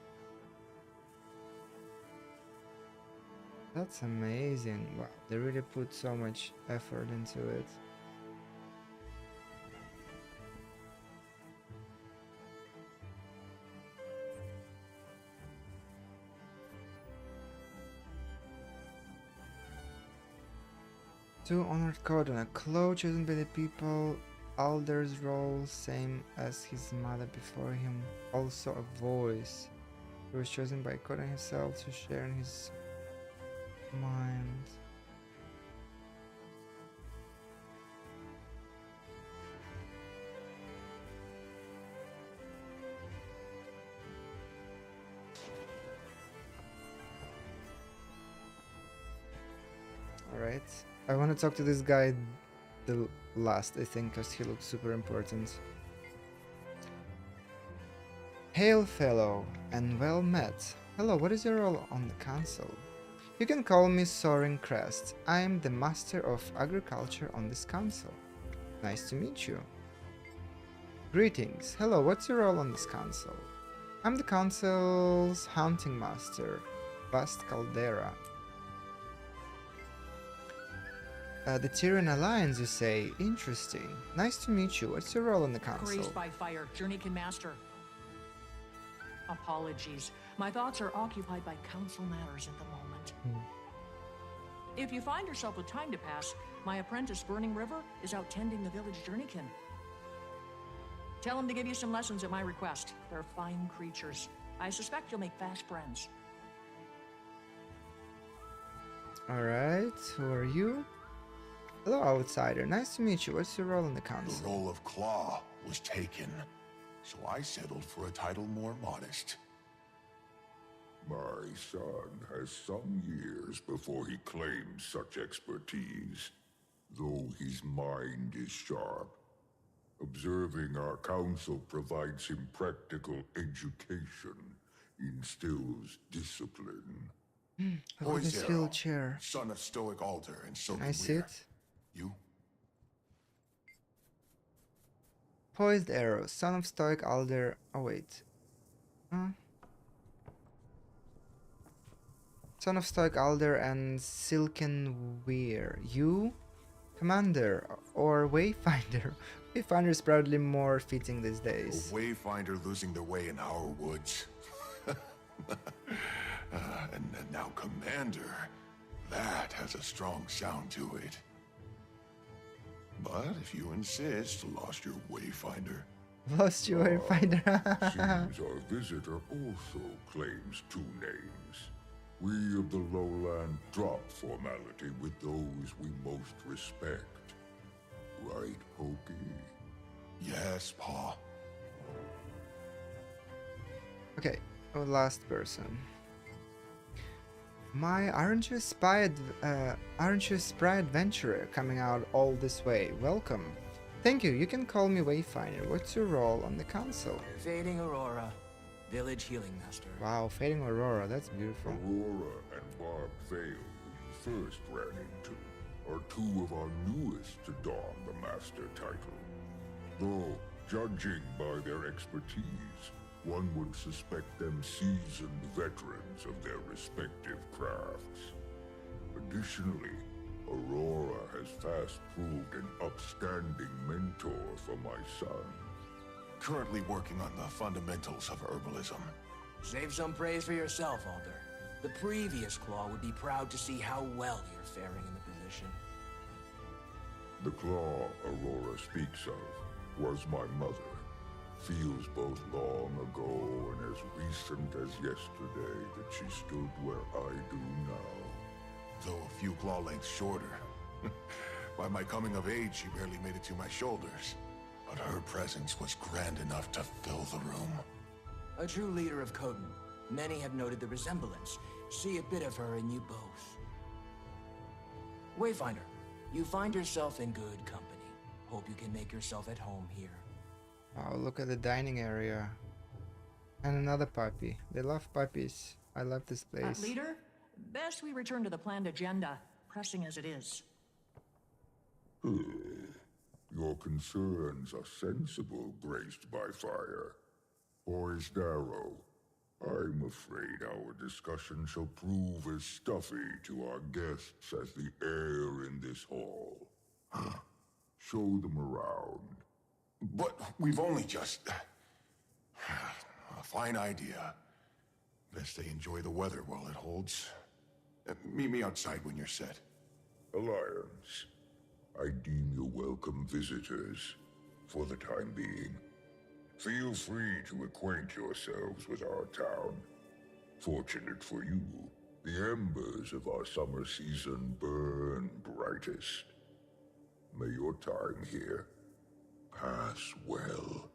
That's amazing. Wow, they really put so much effort into it. Two honored code on a claw chosen by the people. Alder's role, same as his mother before him. Also a voice. He was chosen by Codan himself to share in his mind. Alright. I want to talk to this guy the last, I think, because he looks super important. Hail, fellow, and well met. Hello, what is your role on the council? You can call me Soaring Crest. I am the master of agriculture on this council. Nice to meet you. Greetings. Hello, what's your role on this council? I'm the council's hunting master, Vast Caldera. The Tyrian Alliance, you say? Interesting. Nice to meet you. What's your role on the council? Grazed by fire, Journeykin Master. Apologies. My thoughts are occupied by council matters at the moment. If you find yourself with time to pass, my apprentice Burning River is out tending the village Journeykin. Tell him to give you some lessons at my request. They're fine creatures. I suspect you'll make fast friends. Alright, who are you? Hello, outsider. Nice to meet you. What's your role in the council? The role of Claw was taken, so I settled for a title more modest. My son has some years before he claims such expertise, though his mind is sharp. Observing our council provides him practical education, instills discipline. Look at this wheelchair. Son of Stoic Alder and so Can I see it? You? Poised Arrow, son of Stoic Alder. Oh, wait. Son of Stoic Alder and Silken Weir. You? Commander or Wayfinder? Wayfinder is probably more fitting these days. A Wayfinder losing their way in our woods. And now Commander. That has a strong sound to it. But if you insist, lost your Wayfinder. Lost your Wayfinder. Seems our visitor also claims two names. We of the lowland drop formality with those we most respect. Right, Pokey? Yes, Pa. Okay, last person. Aren't you a spy adventurer coming out all this way? Welcome. Thank you. You can call me Wayfinder. What's your role on the council? Fading Aurora, village healing master. Wow, Fading Aurora. That's beautiful. Aurora and Barb Vale, who we first ran into, are two of our newest to don the master title. Though, judging by their expertise, one would suspect them seasoned veterans of their respective crafts. Additionally, Aurora has fast proved an upstanding mentor for my son. Currently working on the fundamentals of herbalism. Save some praise for yourself, Alder. The previous Claw would be proud to see how well you're faring in the position. The Claw Aurora speaks of was my mother. Feels both long ago and as recent as yesterday that she stood where I do now. Though a few claw lengths shorter. By my coming of age, she barely made it to my shoulders. but her presence was grand enough to fill the room. A true leader of Khotan. Many have noted the resemblance. See a bit of her in you both. Wayfinder, you find yourself in good company. Hope you can make yourself at home here. Oh, look at the dining area. And another puppy. They love puppies. I love this place. Leader, best we return to the planned agenda, pressing as it is. Your concerns are sensible, graced by fire. Boys Darrow, I'm afraid our discussion shall prove as stuffy to our guests as the air in this hall. Show them around. But we've only just... A fine idea. Best they enjoy the weather while it holds. Meet me outside when you're set. Alliance, I deem you welcome visitors for the time being. Feel free to acquaint yourselves with our town. Fortunate for you, the embers of our summer season burn brightest. May your time here pass well.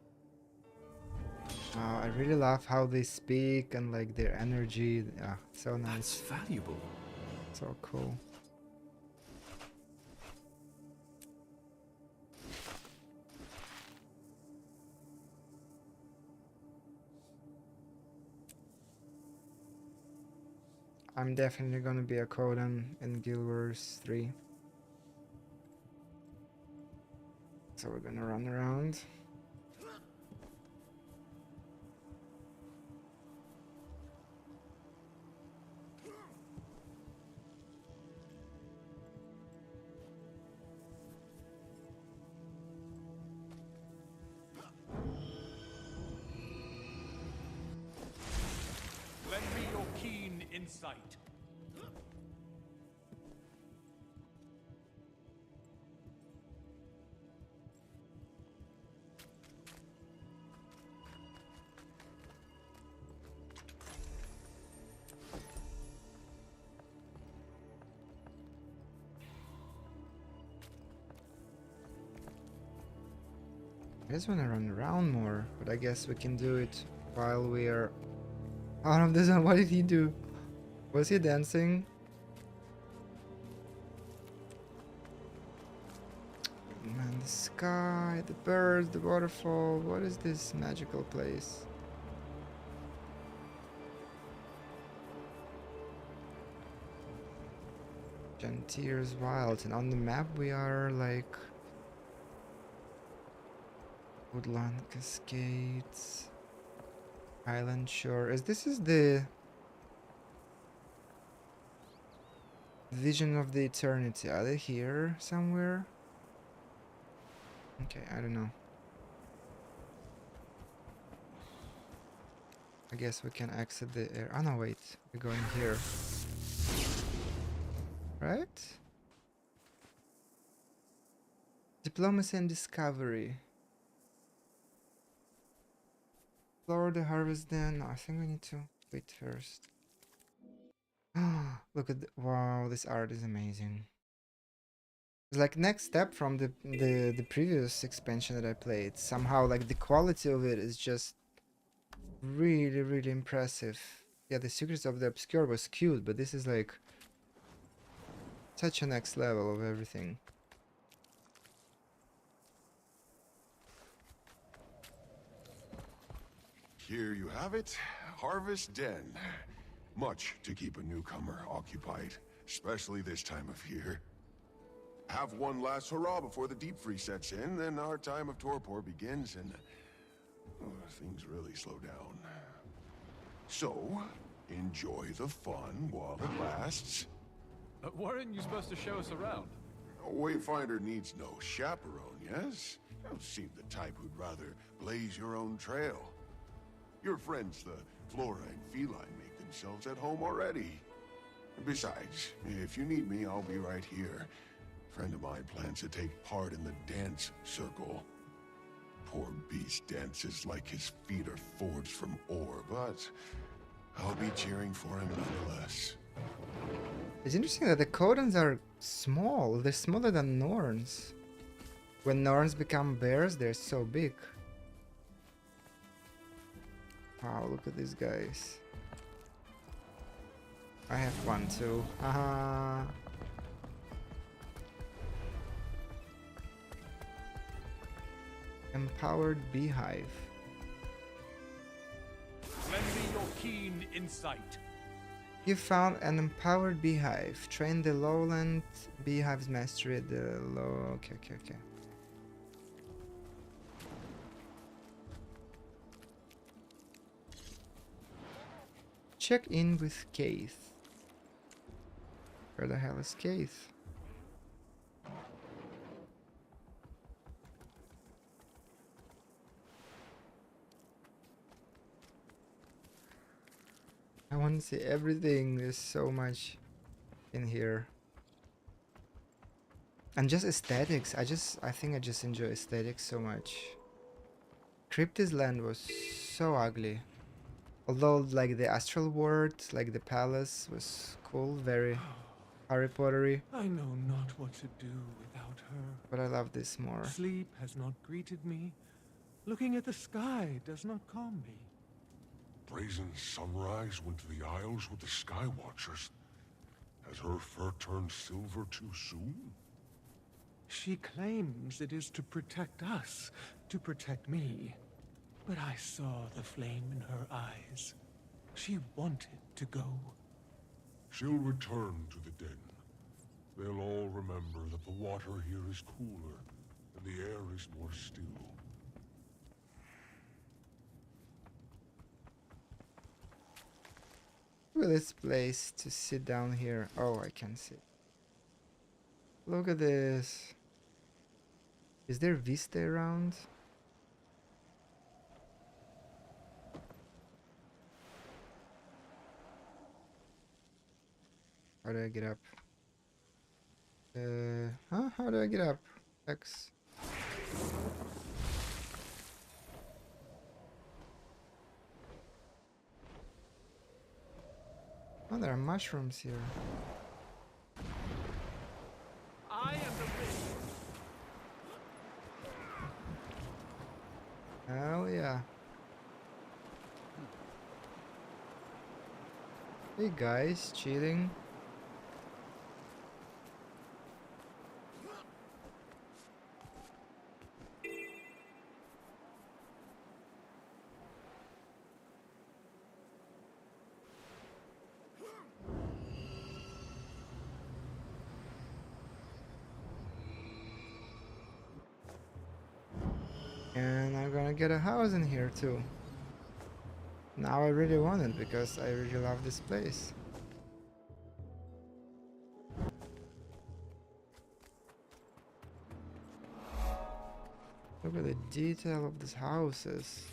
I really love how they speak and like their energy. Yeah, so nice. That's valuable. So cool. I'm definitely gonna be a Khotan in Guild Wars 3. So we're gonna run around. Lend me your keen insight. I just want to run around more, but I guess we can do it while we are out of the zone. What did he do? Was he dancing? Man, the sky, the birds, the waterfall. What is this magical place? Janthir's Wild, and on the map we are like Woodland Cascades, Island Shore. This is the Vision of the Eternity. Are they here somewhere? Okay, I don't know. I guess we can exit the air. Oh no, wait, we're going here. Right? Diplomacy and Discovery. Explore the harvest den. No, I think we need to wait first. Look at wow, this art is amazing. It's like next step from the previous expansion that I played. Somehow like the quality of it is just really impressive. Yeah, the Secrets of the Obscure was cute, but this is like such a next level of everything. Here you have it, Harvest Den. Much to keep a newcomer occupied, especially this time of year. Have one last hurrah before the deep freeze sets in, then our time of torpor begins and things really slow down. So, enjoy the fun while it lasts. Weren't you supposed to show us around? A Wayfinder needs no chaperone, yes? You seem the type who'd rather blaze your own trail. Your friends, the flora and feline, make themselves at home already. Besides, if you need me, I'll be right here. A friend of mine plans to take part in the dance circle. Poor beast dances like his feet are forged from ore, but I'll be cheering for him nonetheless. It's interesting that the Khotans are small. They're smaller than Norns. When Norns become bears, they're so big. Wow, look at these guys. I have one too. Haha. Empowered beehive. Lend me your keen insight. You found an empowered beehive. Train the lowland beehive's mastery at the low. Okay. Check in with Keith. Where the hell is Keith? I want to see everything. There's so much in here. And just aesthetics. I think I just enjoy aesthetics so much. Cryptis land was so ugly. Although like the astral world, like the palace was cool, very Harry Pottery. I know not what to do without her. But I love this more. Sleep has not greeted me. Looking at the sky does not calm me. Brazen Sunrise went to the Isles with the Skywatchers. Has her fur turned silver too soon? She claims it is to protect us, to protect me. But I saw the flame in her eyes. She wanted to go. She'll return to the den. They'll all remember that the water here is cooler, and the air is more still. Look at this place to sit down here. Oh, I can sit. Look at this. Is there Vista around? How do I get up? How do I get up? X. Oh, there are mushrooms here. I am the wind. Hell yeah. Hey guys, cheating. And I'm gonna get a house in here too. Now I really want it because I really love this place. Look at the detail of these houses.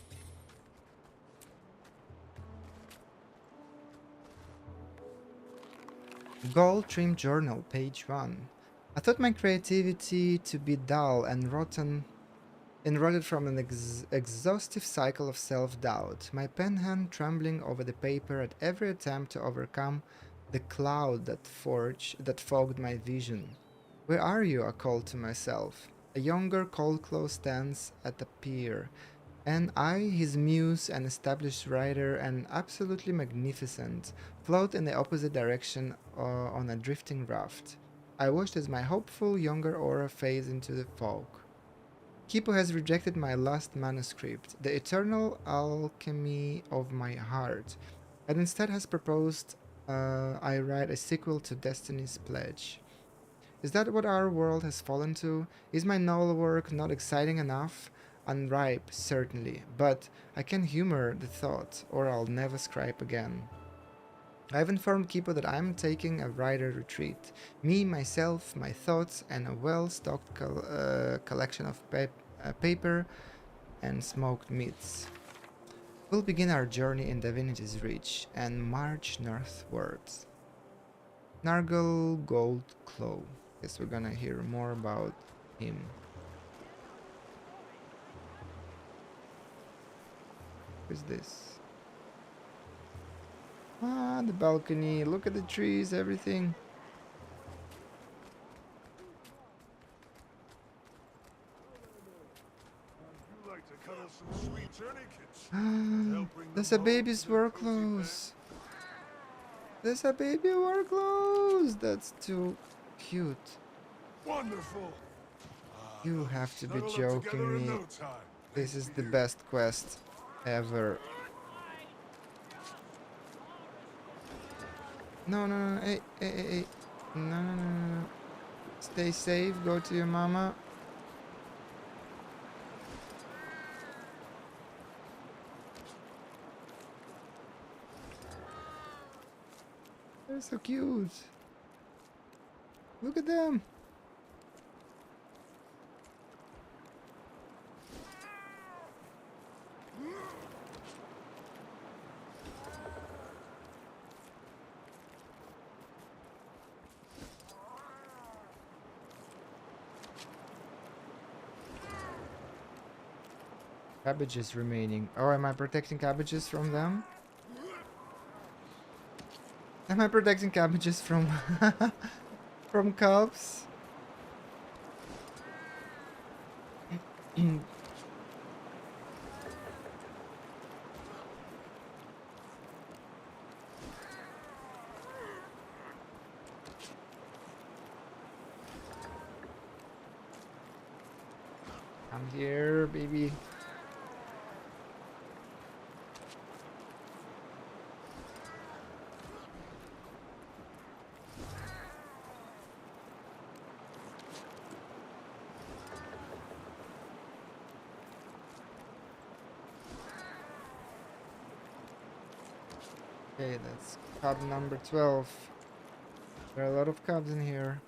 Gold Trim Journal, page 1. I thought my creativity to be dull and rotten and rotted from an exhaustive cycle of self-doubt, my pen hand trembling over the paper at every attempt to overcome the cloud that fogged my vision. Where are you? I called to myself. A younger Coldclaw stands at the pier, and I, his muse and established writer and absolutely magnificent, float in the opposite direction on a drifting raft. I watched as my hopeful younger aura fades into the fog. Kipo has rejected my last manuscript, the eternal alchemy of my heart, and instead has proposed I write a sequel to Destiny's Pledge. Is that what our world has fallen to? Is my novel work not exciting enough? Unripe, certainly, but I can humor the thought, or I'll never scribe again. I've informed Kipo that I'm taking a writer retreat. Me, myself, my thoughts, and a well-stocked collection of paper and smoked meats. We'll begin our journey in Divinity's Reach and march northwards. Nargle Goldclaw. Guess we're gonna hear more about him. What is this? Ah, the balcony. Look at the trees, everything. There's a baby's work clothes. There's a baby work clothes. That's too cute. Wonderful. You have to be Snuggle up joking together in me. no time. This is the best quest ever. No, no, no, hey, hey, hey, hey. No, no, no, no, no. Stay safe, go to your mama. They're so cute. Look at them. Cabbages remaining. Oh, am I protecting cabbages from them? Am I protecting cabbages from from cubs? I'm here, baby. Okay, that's cub number 12. There are a lot of cubs in here.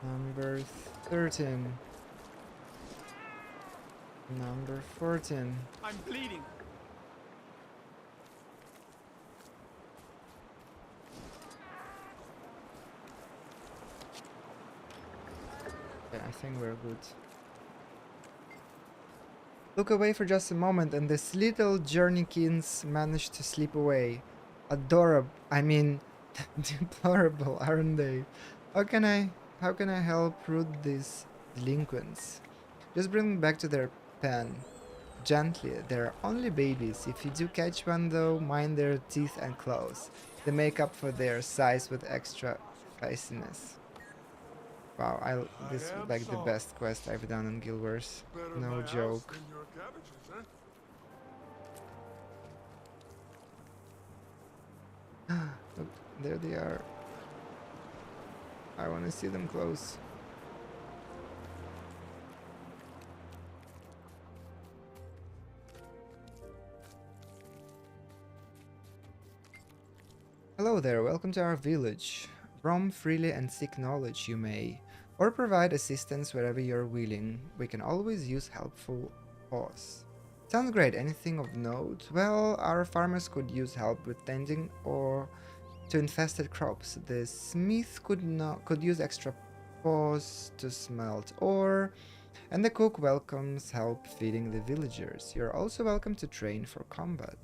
Number 13. Number 14. I'm bleeding. Okay, I think we're good. Look away for just a moment and this little journeykins managed to slip away. Adorable, I mean, deplorable, aren't they? How can I help root these delinquents? Just bring them back to their pen. Gently, they're only babies. If you do catch one though, mind their teeth and claws. They make up for their size with extra feistiness. Wow, this is like the best quest I've done in Guild Wars. No joke. Look, there they are. I want to see them close. Hello there, welcome to our village. Roam freely and seek knowledge you may, or provide assistance wherever you're willing. We can always use helpful paws. Sounds great, anything of note? Well, our farmers could use help with tending or to infested crops. The smith could use extra paws to smelt ore, and the cook welcomes help feeding the villagers. You're also welcome to train for combat.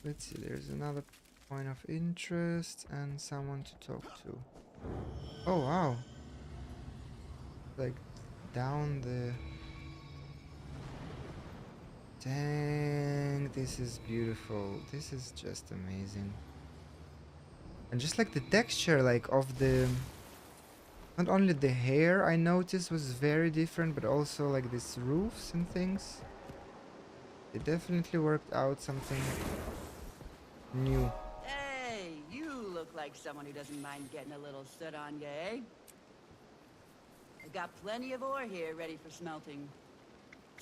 Let's see, there's another point of interest and someone to talk to. Oh wow! Like down the... Dang, this is beautiful. This is just amazing. And just like the texture like of the... Not only the hair I noticed was very different, but also like these roofs and things. They definitely worked out something new. Hey, you look like someone who doesn't mind getting a little soot on you, eh? I've got plenty of ore here ready for smelting.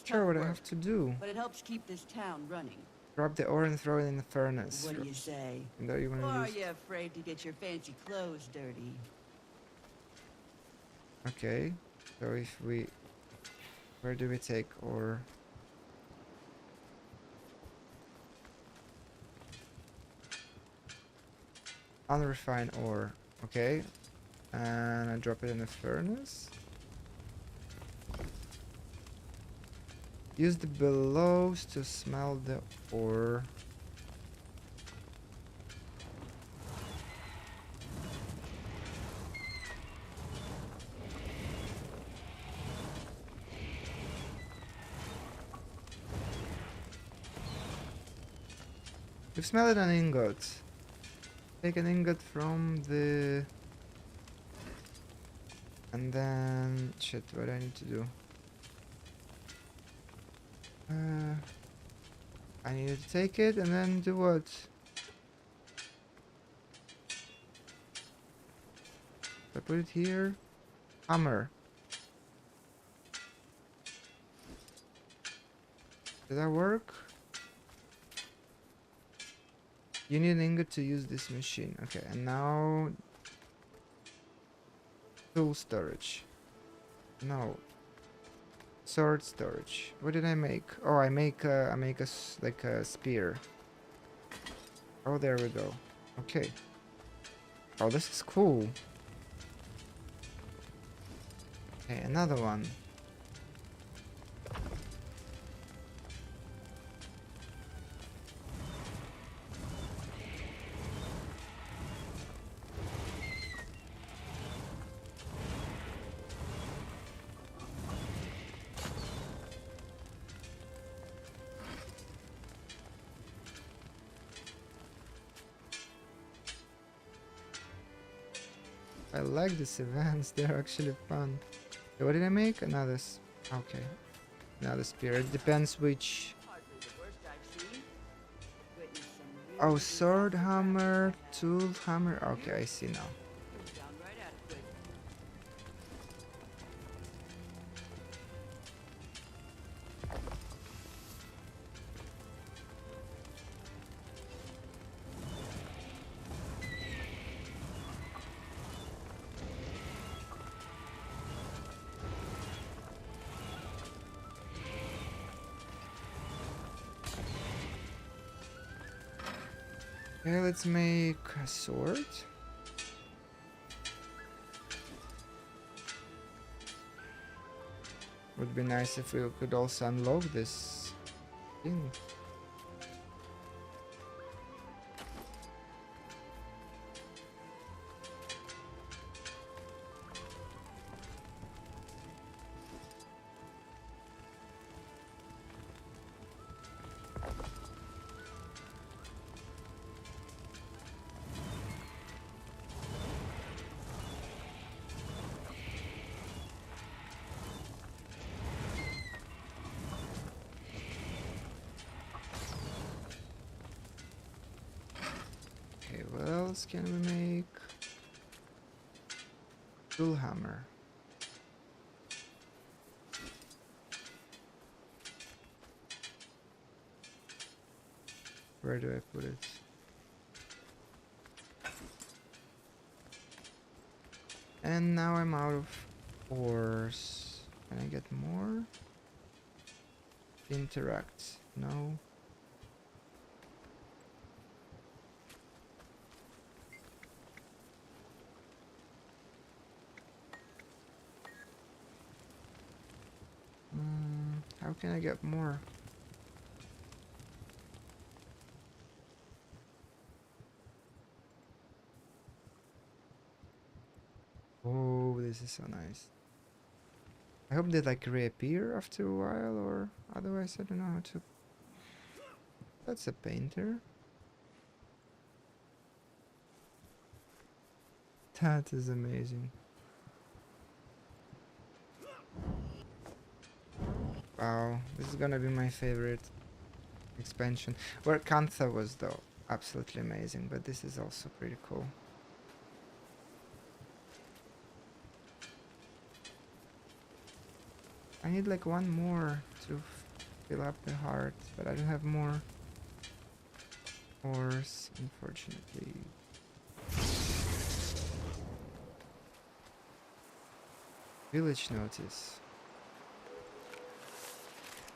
Sure, what I have to do. But it helps keep this town running. Grab the ore and throw it in the furnace. What do you say? And there you Or wanna are use... you afraid to get your fancy clothes dirty? Okay, so if we... Where do we take ore? Unrefined ore. Okay. And I drop it in the furnace. Use the bellows to smelt the ore. We've smelted an ingot. Take an ingot from the... And then... Shit, what do I need to do? I need to take it and then do what? I put it here. Hammer. Did that work? You need an ingot to use this machine. Okay, and now... Tool storage. No. Sword storage. What did I make? Oh, I make like a spear. Oh, there we go. Okay. Oh, this is cool. Okay, another one. I like these events, they're actually fun. So what did I make? Another... Okay. Another spear. It depends which... Oh, sword hammer, tool hammer. Okay, I see now. Okay, let's make a sword. Would be nice if we could also unlock this thing. Okay, what else can we make? Tool hammer. Where do I put it? And now I'm out of ores. Can I get more? Interact. No. How can I get more? Oh, this is so nice. I hope they like reappear after a while, or otherwise I don't know how to... That's a painter. That is amazing. Wow, this is gonna be my favorite expansion. Where Kantha was though, absolutely amazing, but this is also pretty cool. I need like one more to fill up the heart, but I don't have more ores, unfortunately. Village notice.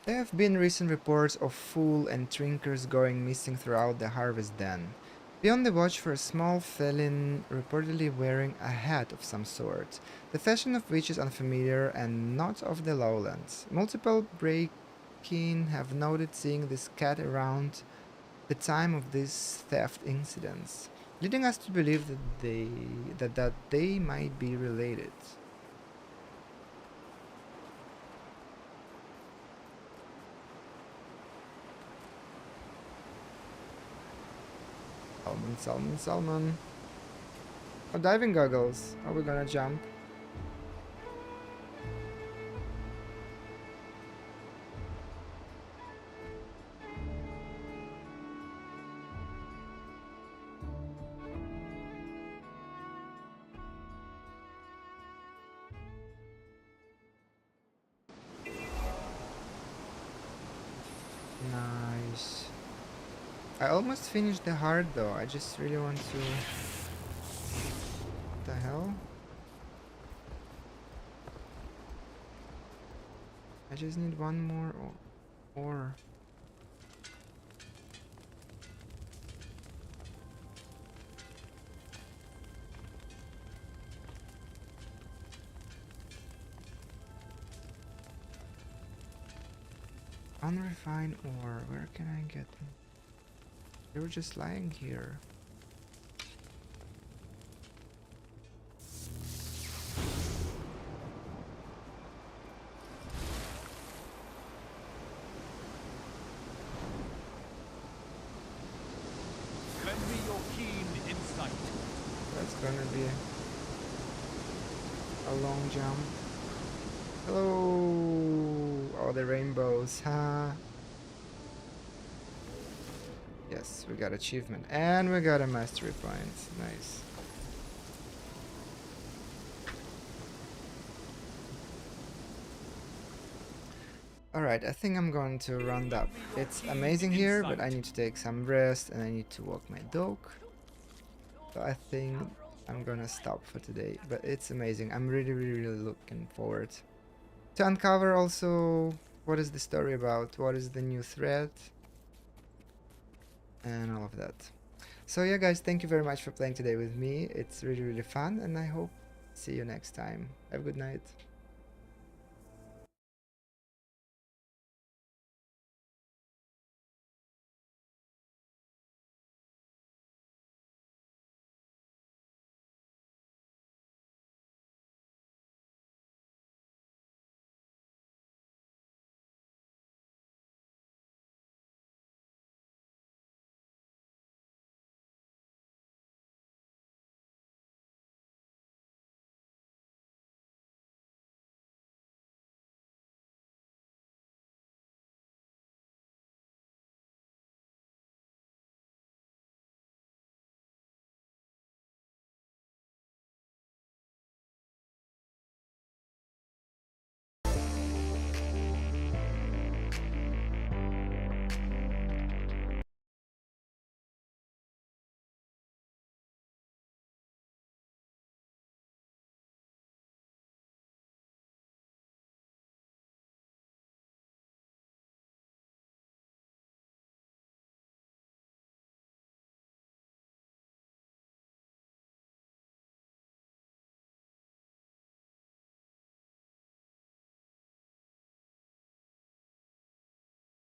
There have been recent reports of fool and trinkers going missing throughout the Harvest Den. Be on the watch for a small felon reportedly wearing a hat of some sort, the fashion of which is unfamiliar and not of the lowlands. Multiple break-in have noted seeing this cat around the time of these theft incidents, leading us to believe that they might be related. Salmon, salmon, salmon. Oh, diving goggles. Are we gonna jump? Nice. I almost finished the heart though. I just really want to... What the hell? I just need one more or... Unrefined ore. Where can I get them? They were just lying here. Lend me your keen insight. That's gonna be a long jump. Hello! Oh, the rainbows, huh? Yes, we got achievement. And we got a mastery point. Nice. Alright, I think I'm going to round up. It's amazing here, but I need to take some rest and I need to walk my dog. So I think I'm gonna stop for today. But it's amazing. I'm really looking forward to uncover also what is the story about, what is the new thread, and all of that. So yeah guys, thank you very much for playing today with me. It's really fun and I hope see you next time. Have a good night.